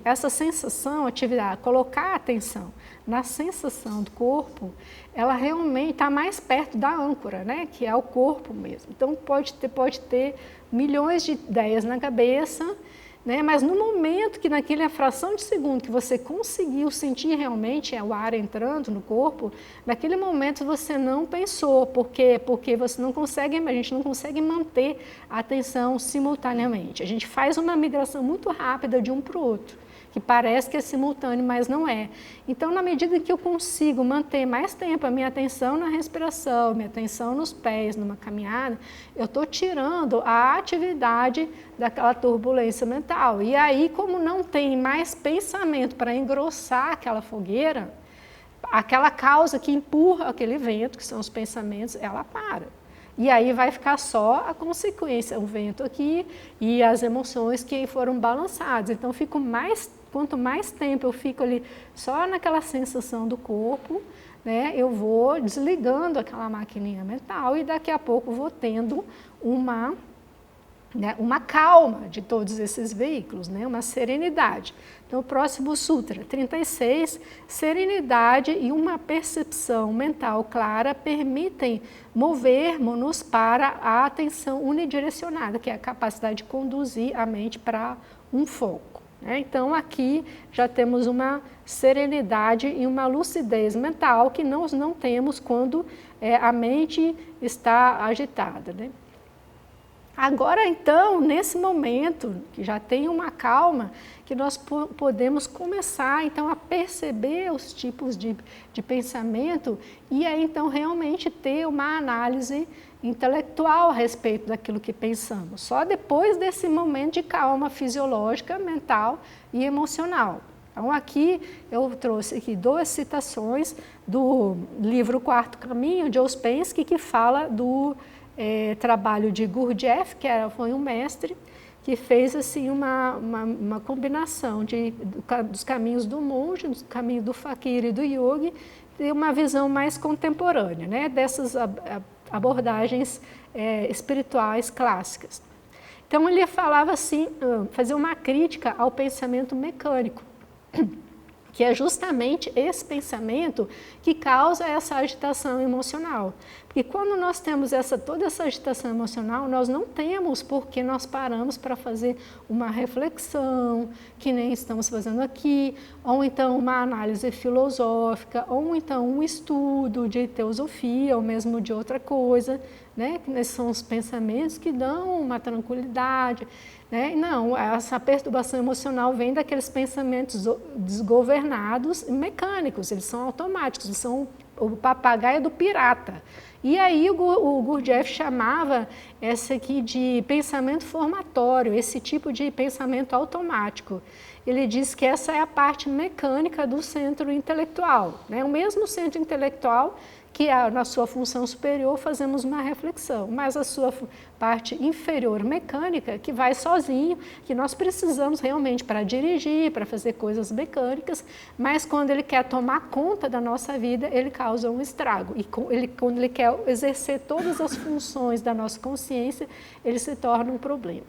essa sensação, atividade, colocar a atenção na sensação do corpo, ela realmente está mais perto da âncora, né? Que é o corpo mesmo. Então, pode ter milhões de ideias na cabeça, né? Mas no momento que naquela fração de segundo que você conseguiu sentir realmente o ar entrando no corpo, naquele momento você não pensou, porque você não consegue, a gente não consegue manter a atenção simultaneamente. A gente faz uma migração muito rápida de um para o outro, que parece que é simultâneo, mas não é. Então, na medida que eu consigo manter mais tempo a minha atenção na respiração, minha atenção nos pés, numa caminhada, eu estou tirando a atividade daquela turbulência mental. E aí, como não tem mais pensamento para engrossar aquela fogueira, aquela causa que empurra aquele vento, que são os pensamentos, ela para. E aí vai ficar só a consequência, o vento aqui e as emoções que foram balançadas. Então, quanto mais tempo eu fico ali só naquela sensação do corpo, né, eu vou desligando aquela maquininha mental e daqui a pouco vou tendo uma calma de todos esses veículos, né, uma serenidade. Então, o próximo Sutra, 36, serenidade e uma percepção mental clara permitem movermos-nos para a atenção unidirecionada, que é a capacidade de conduzir a mente para um foco. Então, aqui já temos uma serenidade e uma lucidez mental que nós não temos quando a mente está agitada, né? Agora, então, nesse momento, que já tem uma calma, que nós podemos começar, então, a perceber os tipos de pensamento e aí, então, realmente ter uma análise intelectual a respeito daquilo que pensamos. Só depois desse momento de calma fisiológica, mental e emocional. Então, aqui eu trouxe aqui 2 citações do livro Quarto Caminho, de Ouspensky, que fala do trabalho de Gurdjieff, que foi um mestre, que fez assim uma combinação dos caminhos do monge, dos caminhos do fakir e do yogi, e uma visão mais contemporânea, né, dessas abordagens espirituais clássicas. Então, ele falava assim, fazia uma crítica ao pensamento mecânico, que é justamente esse pensamento que causa essa agitação emocional. Porque quando nós temos toda essa agitação emocional, nós não temos porque nós paramos para fazer uma reflexão, que nem estamos fazendo aqui, ou então uma análise filosófica, ou então um estudo de teosofia, ou mesmo de outra coisa, né? Esses são os pensamentos que dão uma tranquilidade, né? Não, essa perturbação emocional vem daqueles pensamentos desgovernados e mecânicos, eles são automáticos, eles são o papagaio do pirata. E aí o Gurdjieff chamava essa aqui de pensamento formatório, esse tipo de pensamento automático. Ele diz que essa é a parte mecânica do centro intelectual, né? O mesmo centro intelectual que na sua função superior fazemos uma reflexão, mas a sua parte inferior mecânica, que vai sozinho, que nós precisamos realmente para dirigir, para fazer coisas mecânicas, mas quando ele quer tomar conta da nossa vida, ele causa um estrago. E quando ele quer exercer todas as funções da nossa consciência, ele se torna um problema.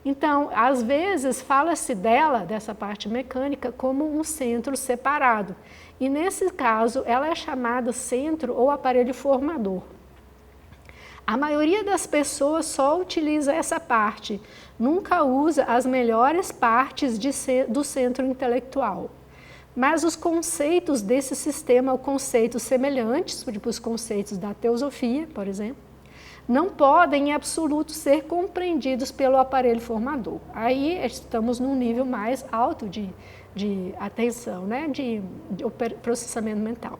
Então, às vezes, fala-se dessa parte mecânica, como um centro separado. E, nesse caso, ela é chamada centro ou aparelho formador. A maioria das pessoas só utiliza essa parte, nunca usa as melhores partes do centro intelectual. Mas os conceitos desse sistema, conceitos semelhantes, tipo os conceitos da teosofia, por exemplo, não podem em absoluto ser compreendidos pelo aparelho formador. Aí estamos num nível mais alto de atenção, né? de processamento mental.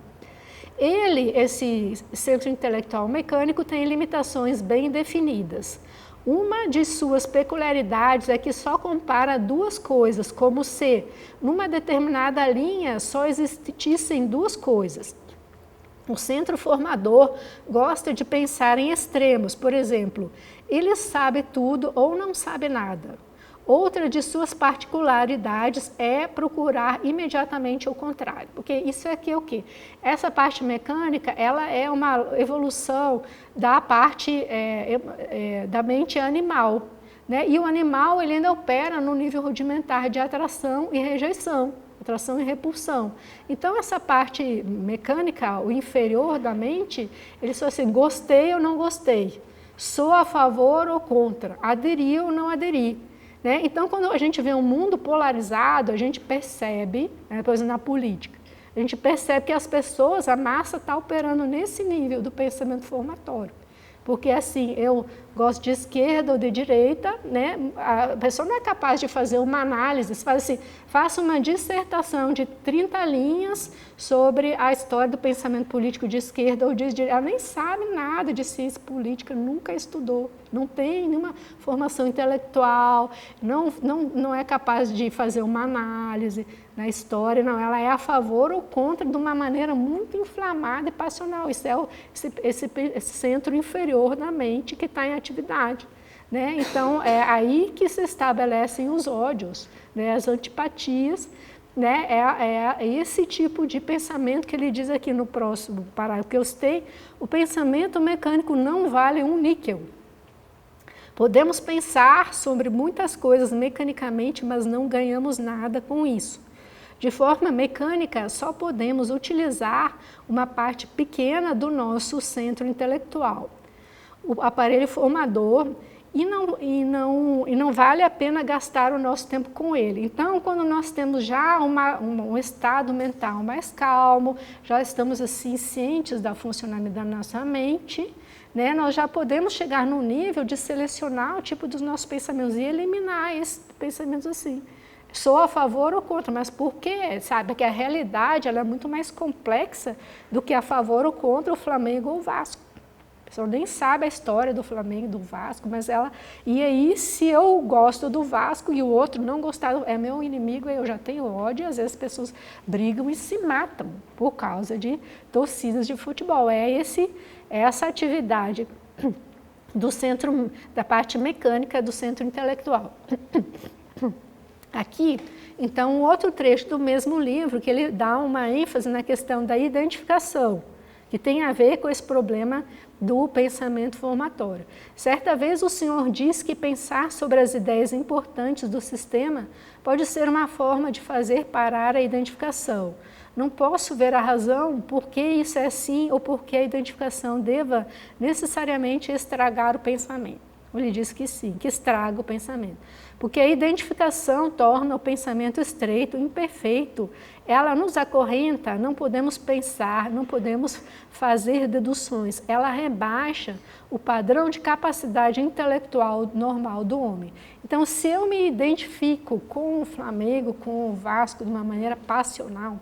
Esse centro intelectual mecânico tem limitações bem definidas. Uma de suas peculiaridades é que só compara duas coisas, como se numa determinada linha só existissem duas coisas. O centro formador gosta de pensar em extremos, por exemplo, ele sabe tudo ou não sabe nada. Outra de suas particularidades é procurar imediatamente o contrário, porque isso aqui é o quê? Essa parte mecânica, ela é uma evolução da parte da mente animal, né? E o animal ele ainda opera no nível rudimentar de atração e rejeição. Atração e repulsão. Então, essa parte mecânica, o inferior da mente, ele só assim, gostei ou não gostei, sou a favor ou contra, aderi ou não aderi. Né? Então, quando a gente vê um mundo polarizado, a gente percebe, por exemplo, na política, a gente percebe que as pessoas, a massa está operando nesse nível do pensamento formatório. Porque assim, eu gosto de esquerda ou de direita, né? A pessoa não é capaz de fazer uma análise, faz assim, faça uma dissertação de 30 linhas sobre a história do pensamento político de esquerda ou de direita. Ela nem sabe nada de ciência política, nunca estudou, não tem nenhuma formação intelectual, não é capaz de fazer uma análise na história, não, ela é a favor ou contra de uma maneira muito inflamada e passional. Isso é esse centro inferior da mente que está em atividade. Né? Então, é aí que se estabelecem os ódios, né? As antipatias, né? É esse tipo de pensamento que ele diz aqui no próximo parágrafo que eu citei, o pensamento mecânico não vale um níquel. Podemos pensar sobre muitas coisas mecanicamente, mas não ganhamos nada com isso. De forma mecânica, só podemos utilizar uma parte pequena do nosso centro intelectual, o aparelho formador, e não vale a pena gastar o nosso tempo com ele. Então, quando nós temos já um estado mental mais calmo, já estamos assim cientes da funcionalidade da nossa mente, né, nós já podemos chegar no nível de selecionar o tipo dos nossos pensamentos e eliminar esses pensamentos assim. Sou a favor ou contra, mas por quê? Sabe que a realidade ela é muito mais complexa do que a favor ou contra o Flamengo ou o Vasco. A pessoa nem sabe a história do Flamengo e do Vasco, mas ela... E aí, se eu gosto do Vasco e o outro não gostar, é meu inimigo, eu já tenho ódio, e às vezes as pessoas brigam e se matam por causa de torcidas de futebol. É essa atividade do centro, da parte mecânica do centro intelectual. Aqui, então, um outro trecho do mesmo livro, que ele dá uma ênfase na questão da identificação, que tem a ver com esse problema do pensamento formatório. Certa vez o senhor disse que pensar sobre as ideias importantes do sistema pode ser uma forma de fazer parar a identificação. Não posso ver a razão por que isso é assim ou por que a identificação deva necessariamente estragar o pensamento. Ele diz que sim, que estraga o pensamento. Porque a identificação torna o pensamento estreito, imperfeito. Ela nos acorrenta, não podemos pensar, não podemos fazer deduções. Ela rebaixa o padrão de capacidade intelectual normal do homem. Então, se eu me identifico com o Flamengo, com o Vasco, de uma maneira passional,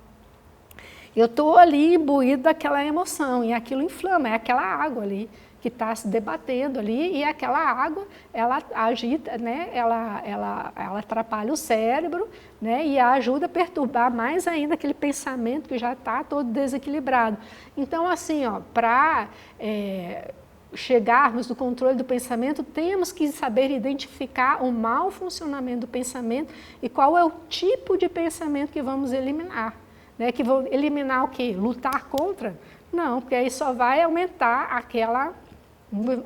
eu estou ali imbuído daquela emoção e aquilo inflama, é aquela água ali que está se debatendo ali, e aquela água, ela agita, né? ela atrapalha o cérebro, né? E ajuda a perturbar mais ainda aquele pensamento que já está todo desequilibrado. Então, assim, para chegarmos no controle do pensamento, temos que saber identificar o mau funcionamento do pensamento e qual é o tipo de pensamento que vamos eliminar. Né? Que vão eliminar o quê? Lutar contra? Não, porque aí só vai aumentar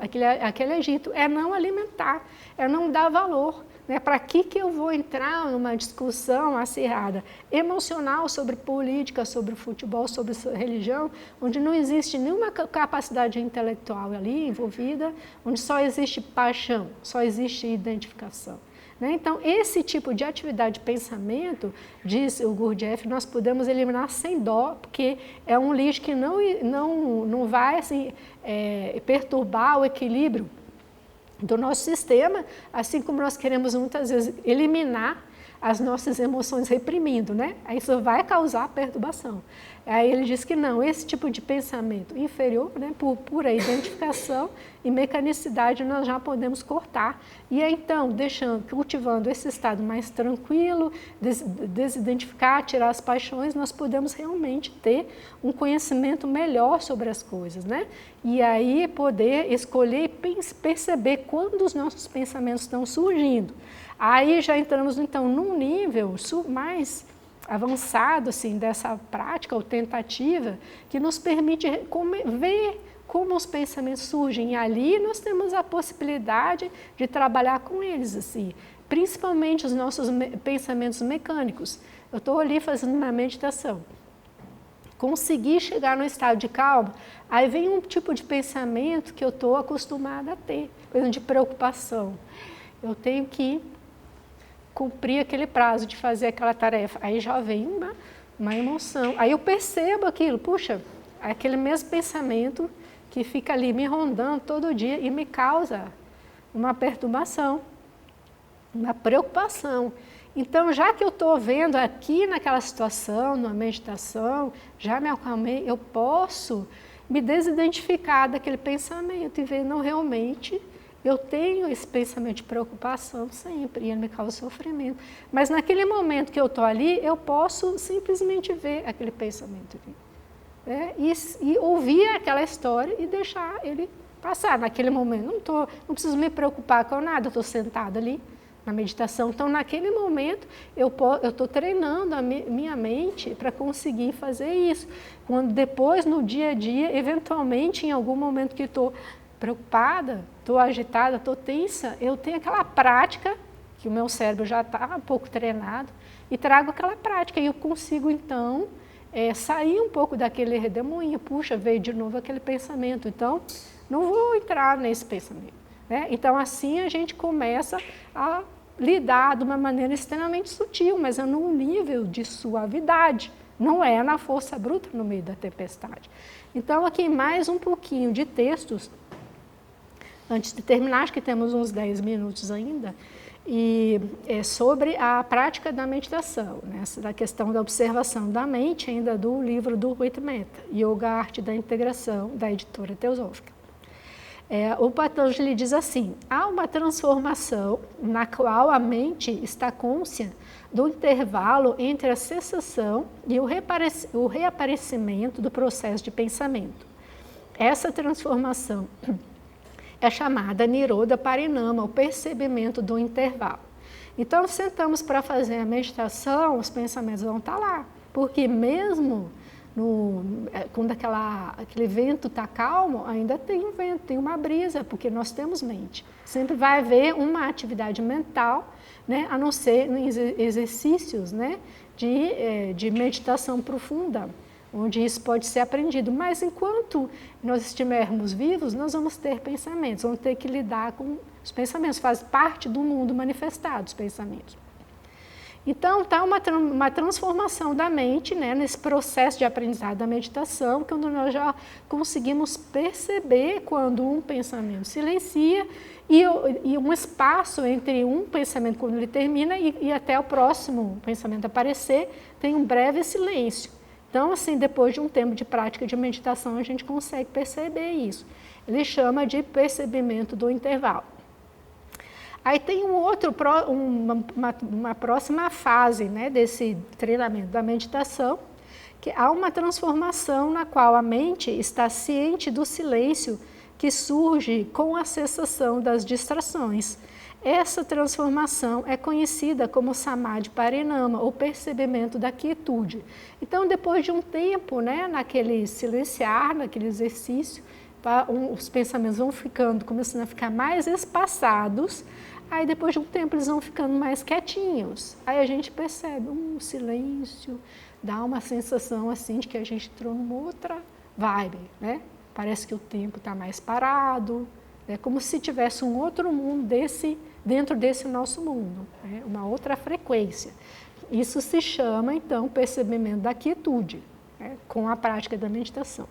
aquele agito, é não alimentar, é não dar valor. Né? Para que eu vou entrar numa discussão acirrada, emocional sobre política, sobre futebol, sobre religião, onde não existe nenhuma capacidade intelectual ali envolvida, onde só existe paixão, só existe identificação. Então, esse tipo de atividade de pensamento, diz o Gurdjieff, nós podemos eliminar sem dó, porque é um lixo que não vai assim, perturbar o equilíbrio do nosso sistema, assim como nós queremos muitas vezes eliminar as nossas emoções reprimindo, né? Aí isso vai causar perturbação. Aí ele diz que não, esse tipo de pensamento inferior, né, por pura identificação e mecanicidade, nós já podemos cortar. E aí, então, cultivando esse estado mais tranquilo, desidentificar, tirar as paixões, nós podemos realmente ter um conhecimento melhor sobre as coisas, né? E aí poder escolher e perceber quando os nossos pensamentos estão surgindo. Aí já entramos, então, num nível mais avançado assim, dessa prática ou tentativa que nos permite ver como os pensamentos surgem. E ali nós temos a possibilidade de trabalhar com eles, assim, principalmente os nossos pensamentos mecânicos. Eu estou ali fazendo uma meditação, consegui chegar no estado de calma, aí vem um tipo de pensamento que eu estou acostumada a ter, por exemplo, de preocupação. Eu tenho que cumprir aquele prazo de fazer aquela tarefa. Aí já vem uma emoção. Aí eu percebo aquilo, puxa, aquele mesmo pensamento que fica ali me rondando todo dia e me causa uma perturbação, uma preocupação. Então, já que eu estou vendo aqui naquela situação, numa meditação, já me acalmei, eu posso me desidentificar daquele pensamento e ver, não, realmente eu tenho esse pensamento de preocupação sempre, e ele me causa sofrimento. Mas naquele momento que eu estou ali, eu posso simplesmente ver aquele pensamento ali, né? E ouvir aquela história e deixar ele passar naquele momento. Não preciso me preocupar com nada, eu estou sentada ali na meditação. Então, naquele momento, eu estou treinando a minha mente para conseguir fazer isso. Quando depois, no dia a dia, eventualmente, em algum momento que estou preocupada, estou agitada, estou tensa, eu tenho aquela prática, que o meu cérebro já está um pouco treinado, e trago aquela prática, e eu consigo, então, sair um pouco daquele redemoinho. Puxa, veio de novo aquele pensamento, então, não vou entrar nesse pensamento. Né? Então, assim a gente começa a lidar de uma maneira extremamente sutil, mas é num nível de suavidade, não é na força bruta no meio da tempestade. Então, aqui mais um pouquinho de textos, antes de terminar, acho que temos uns 10 minutos ainda, e sobre a prática da meditação, né? Da questão da observação da mente, ainda do livro do Rui Mehta, Yoga, a Arte da Integração, da editora Teosófica. O Patanjali diz assim: há uma transformação na qual a mente está cônscia do intervalo entre a cessação e o reaparecimento do processo de pensamento. Essa transformação é chamada Nirodha Parinama, o percebimento do intervalo. Então, sentamos para fazer a meditação, os pensamentos vão estar lá, porque mesmo quando aquele vento está calmo, ainda tem um vento, tem uma brisa, porque nós temos mente. Sempre vai haver uma atividade mental, né, a não ser em exercícios, né, de meditação profunda, onde isso pode ser aprendido. Mas enquanto nós estivermos vivos, nós vamos ter pensamentos, vamos ter que lidar com os pensamentos, faz parte do mundo manifestado, os pensamentos. Então, está uma transformação da mente, né, nesse processo de aprendizado da meditação, quando nós já conseguimos perceber quando um pensamento silencia e um espaço entre um pensamento, quando ele termina, e até o próximo pensamento aparecer, tem um breve silêncio. Então, assim, depois de um tempo de prática de meditação, a gente consegue perceber isso. Ele chama de percebimento do intervalo. Aí tem uma próxima fase, né, desse treinamento da meditação, que há uma transformação na qual a mente está ciente do silêncio que surge com a cessação das distrações. Essa transformação é conhecida como Samadhi Parinama, ou percebimento da quietude. Então, depois de um tempo, né, naquele silenciar, naquele exercício, os pensamentos vão começando a ficar mais espaçados. Aí, depois de um tempo, eles vão ficando mais quietinhos. Aí a gente percebe um silêncio, dá uma sensação assim de que a gente entrou numa outra vibe, né? Parece que o tempo está mais parado, é como se tivesse um outro mundo dentro desse nosso mundo, né? Uma outra frequência. Isso se chama, então, percebimento da quietude, né? Com a prática da meditação.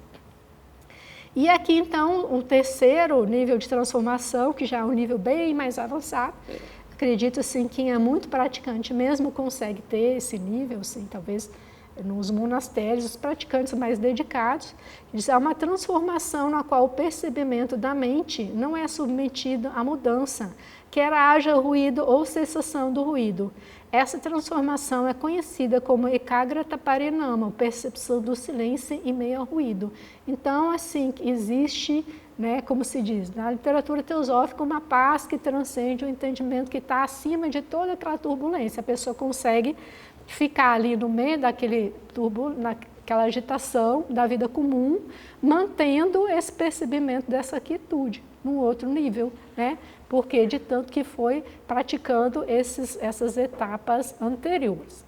E aqui, então, o terceiro nível de transformação, que já é um nível bem mais avançado, acredito, assim, que quem é muito praticante mesmo consegue ter esse nível, assim, talvez nos monastérios, os praticantes mais dedicados, há uma transformação na qual o percebimento da mente não é submetido à mudança, quer haja ruído ou cessação do ruído. Essa transformação é conhecida como Ekagrata Parinama, percepção do silêncio em meio ao ruído. Então, assim, existe, né, como se diz, na literatura teosófica, uma paz que transcende o entendimento que está acima de toda aquela turbulência. A pessoa consegue ficar ali no meio naquela agitação da vida comum, mantendo esse percebimento dessa quietude, num outro nível, né? Porque de tanto que foi praticando essas etapas anteriores.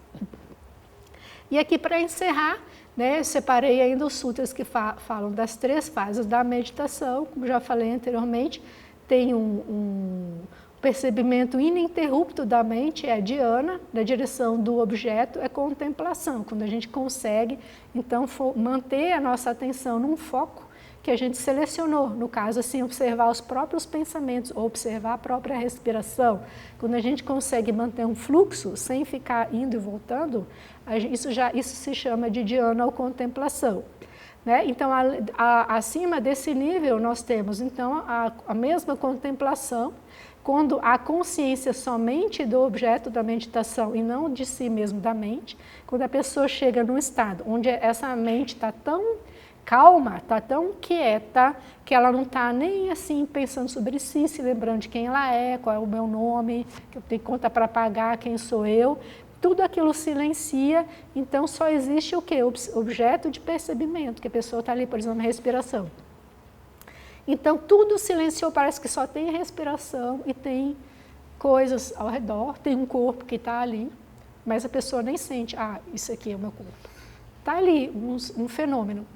E aqui, para encerrar, né, eu separei ainda os sutras que falam das 3 fases da meditação, como já falei anteriormente, tem um percebimento ininterrupto da mente, é dhyana, da direção do objeto, é contemplação, quando a gente consegue, então, manter a nossa atenção num foco que a gente selecionou, no caso, assim, observar os próprios pensamentos, ou observar a própria respiração. Quando a gente consegue manter um fluxo, sem ficar indo e voltando, isso se chama de dhyana ou contemplação. Né? Então, acima desse nível, nós temos, então, a mesma contemplação, quando a consciência somente do objeto da meditação e não de si mesmo, da mente, quando a pessoa chega num estado onde essa mente está tão calma, está tão quieta, que ela não está nem assim pensando sobre si, se lembrando de quem ela é, qual é o meu nome, que eu tenho conta para pagar, quem sou eu. Tudo aquilo silencia, então só existe o quê? Objeto de percebimento, que a pessoa está ali, por exemplo, na respiração. Então tudo silenciou, parece que só tem respiração e tem coisas ao redor, tem um corpo que está ali, mas a pessoa nem sente, isso aqui é o meu corpo. Está ali um fenômeno.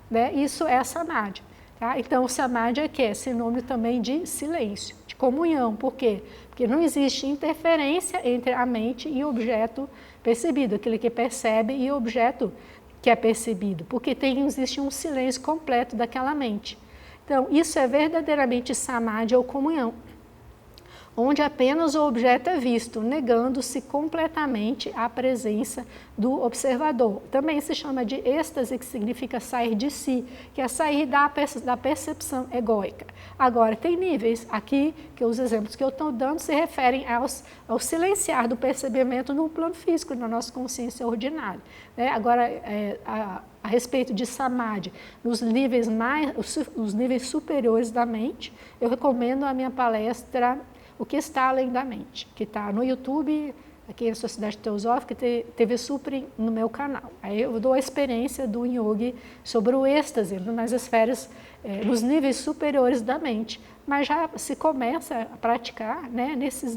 Né? Isso é a Samadhi. Tá? Então, o Samadhi é sinônimo também de silêncio, de comunhão. Por quê? Porque não existe interferência entre a mente e o objeto percebido, aquele que percebe e o objeto que é percebido, porque existe um silêncio completo daquela mente. Então, isso é verdadeiramente Samadhi ou comunhão, onde apenas o objeto é visto, negando-se completamente à presença do observador. Também se chama de êxtase, que significa sair de si, que é sair da percepção egóica. Agora, tem níveis aqui, que os exemplos que eu estou dando se referem ao silenciar do percebimento no plano físico, na nossa consciência ordinária. Né? Agora, a respeito de Samadhi, os níveis superiores da mente, eu recomendo a minha palestra O que está além da mente, que está no YouTube, aqui na Sociedade Teosófica, teve super no meu canal. Aí eu dou a experiência do yogi sobre o êxtase nas esferas, nos níveis superiores da mente. Mas já se começa a praticar, né, nesses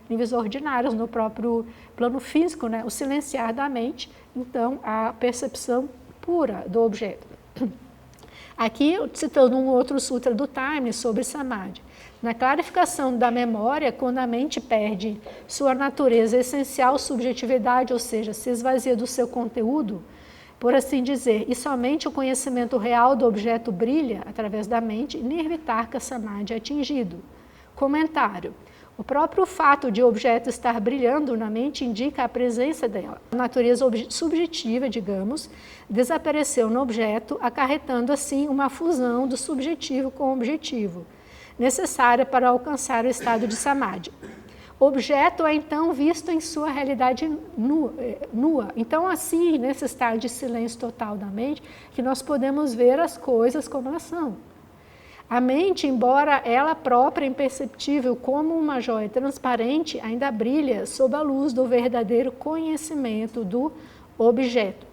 níveis ordinários, no próprio plano físico, né, o silenciar da mente, então a percepção pura do objeto. Aqui, citando um outro sutra do Time sobre Samadhi. Na clarificação da memória, quando a mente perde sua natureza essencial, subjetividade, ou seja, se esvazia do seu conteúdo, por assim dizer, e somente o conhecimento real do objeto brilha através da mente, Nirvitarka Samadhi é atingido. Comentário. O próprio fato de o objeto estar brilhando na mente indica a presença dela. A natureza subjetiva, digamos, desapareceu no objeto, acarretando assim uma fusão do subjetivo com o objetivo, necessária para alcançar o estado de Samadhi. O objeto é então visto em sua realidade nua. Então, assim, nesse estado de silêncio total da mente, que nós podemos ver as coisas como elas são. A mente, embora ela própria imperceptível como uma joia transparente, ainda brilha sob a luz do verdadeiro conhecimento do objeto.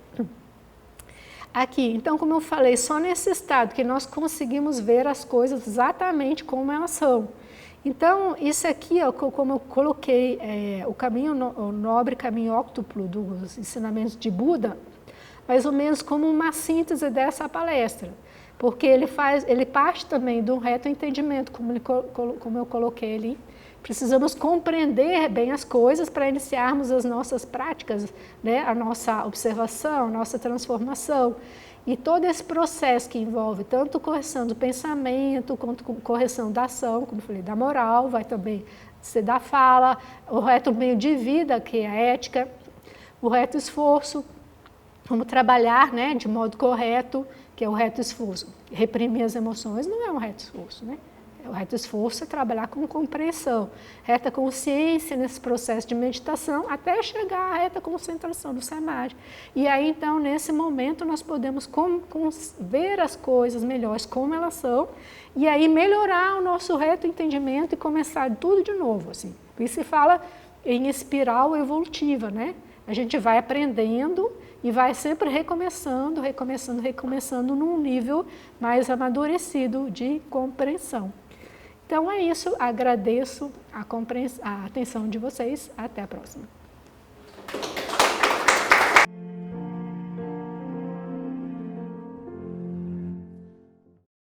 Aqui, então, como eu falei, só nesse estado que nós conseguimos ver as coisas exatamente como elas são. Então, isso aqui, ó, como eu coloquei, o nobre caminho óctuplo dos ensinamentos de Buda, mais ou menos como uma síntese dessa palestra. Porque ele parte também de um reto entendimento, como eu coloquei ali. Precisamos compreender bem as coisas para iniciarmos as nossas práticas, né? A nossa observação, a nossa transformação. E todo esse processo que envolve tanto correção do pensamento, quanto correção da ação, como eu falei, da moral, vai também ser da fala, o reto meio de vida, que é a ética, o reto esforço, como trabalhar, né, de modo correto, que é o reto esforço. Reprimir as emoções não é um reto esforço, né? O reto esforço é trabalhar com compreensão, reta consciência nesse processo de meditação, até chegar à reta concentração do Samadhi. E aí, então, nesse momento, nós podemos ver as coisas melhores como elas são, e aí melhorar o nosso reto entendimento e começar tudo de novo, assim. Por isso se fala em espiral evolutiva, né? A gente vai aprendendo e vai sempre recomeçando num nível mais amadurecido de compreensão. Então é isso, agradeço a atenção de vocês, até a próxima.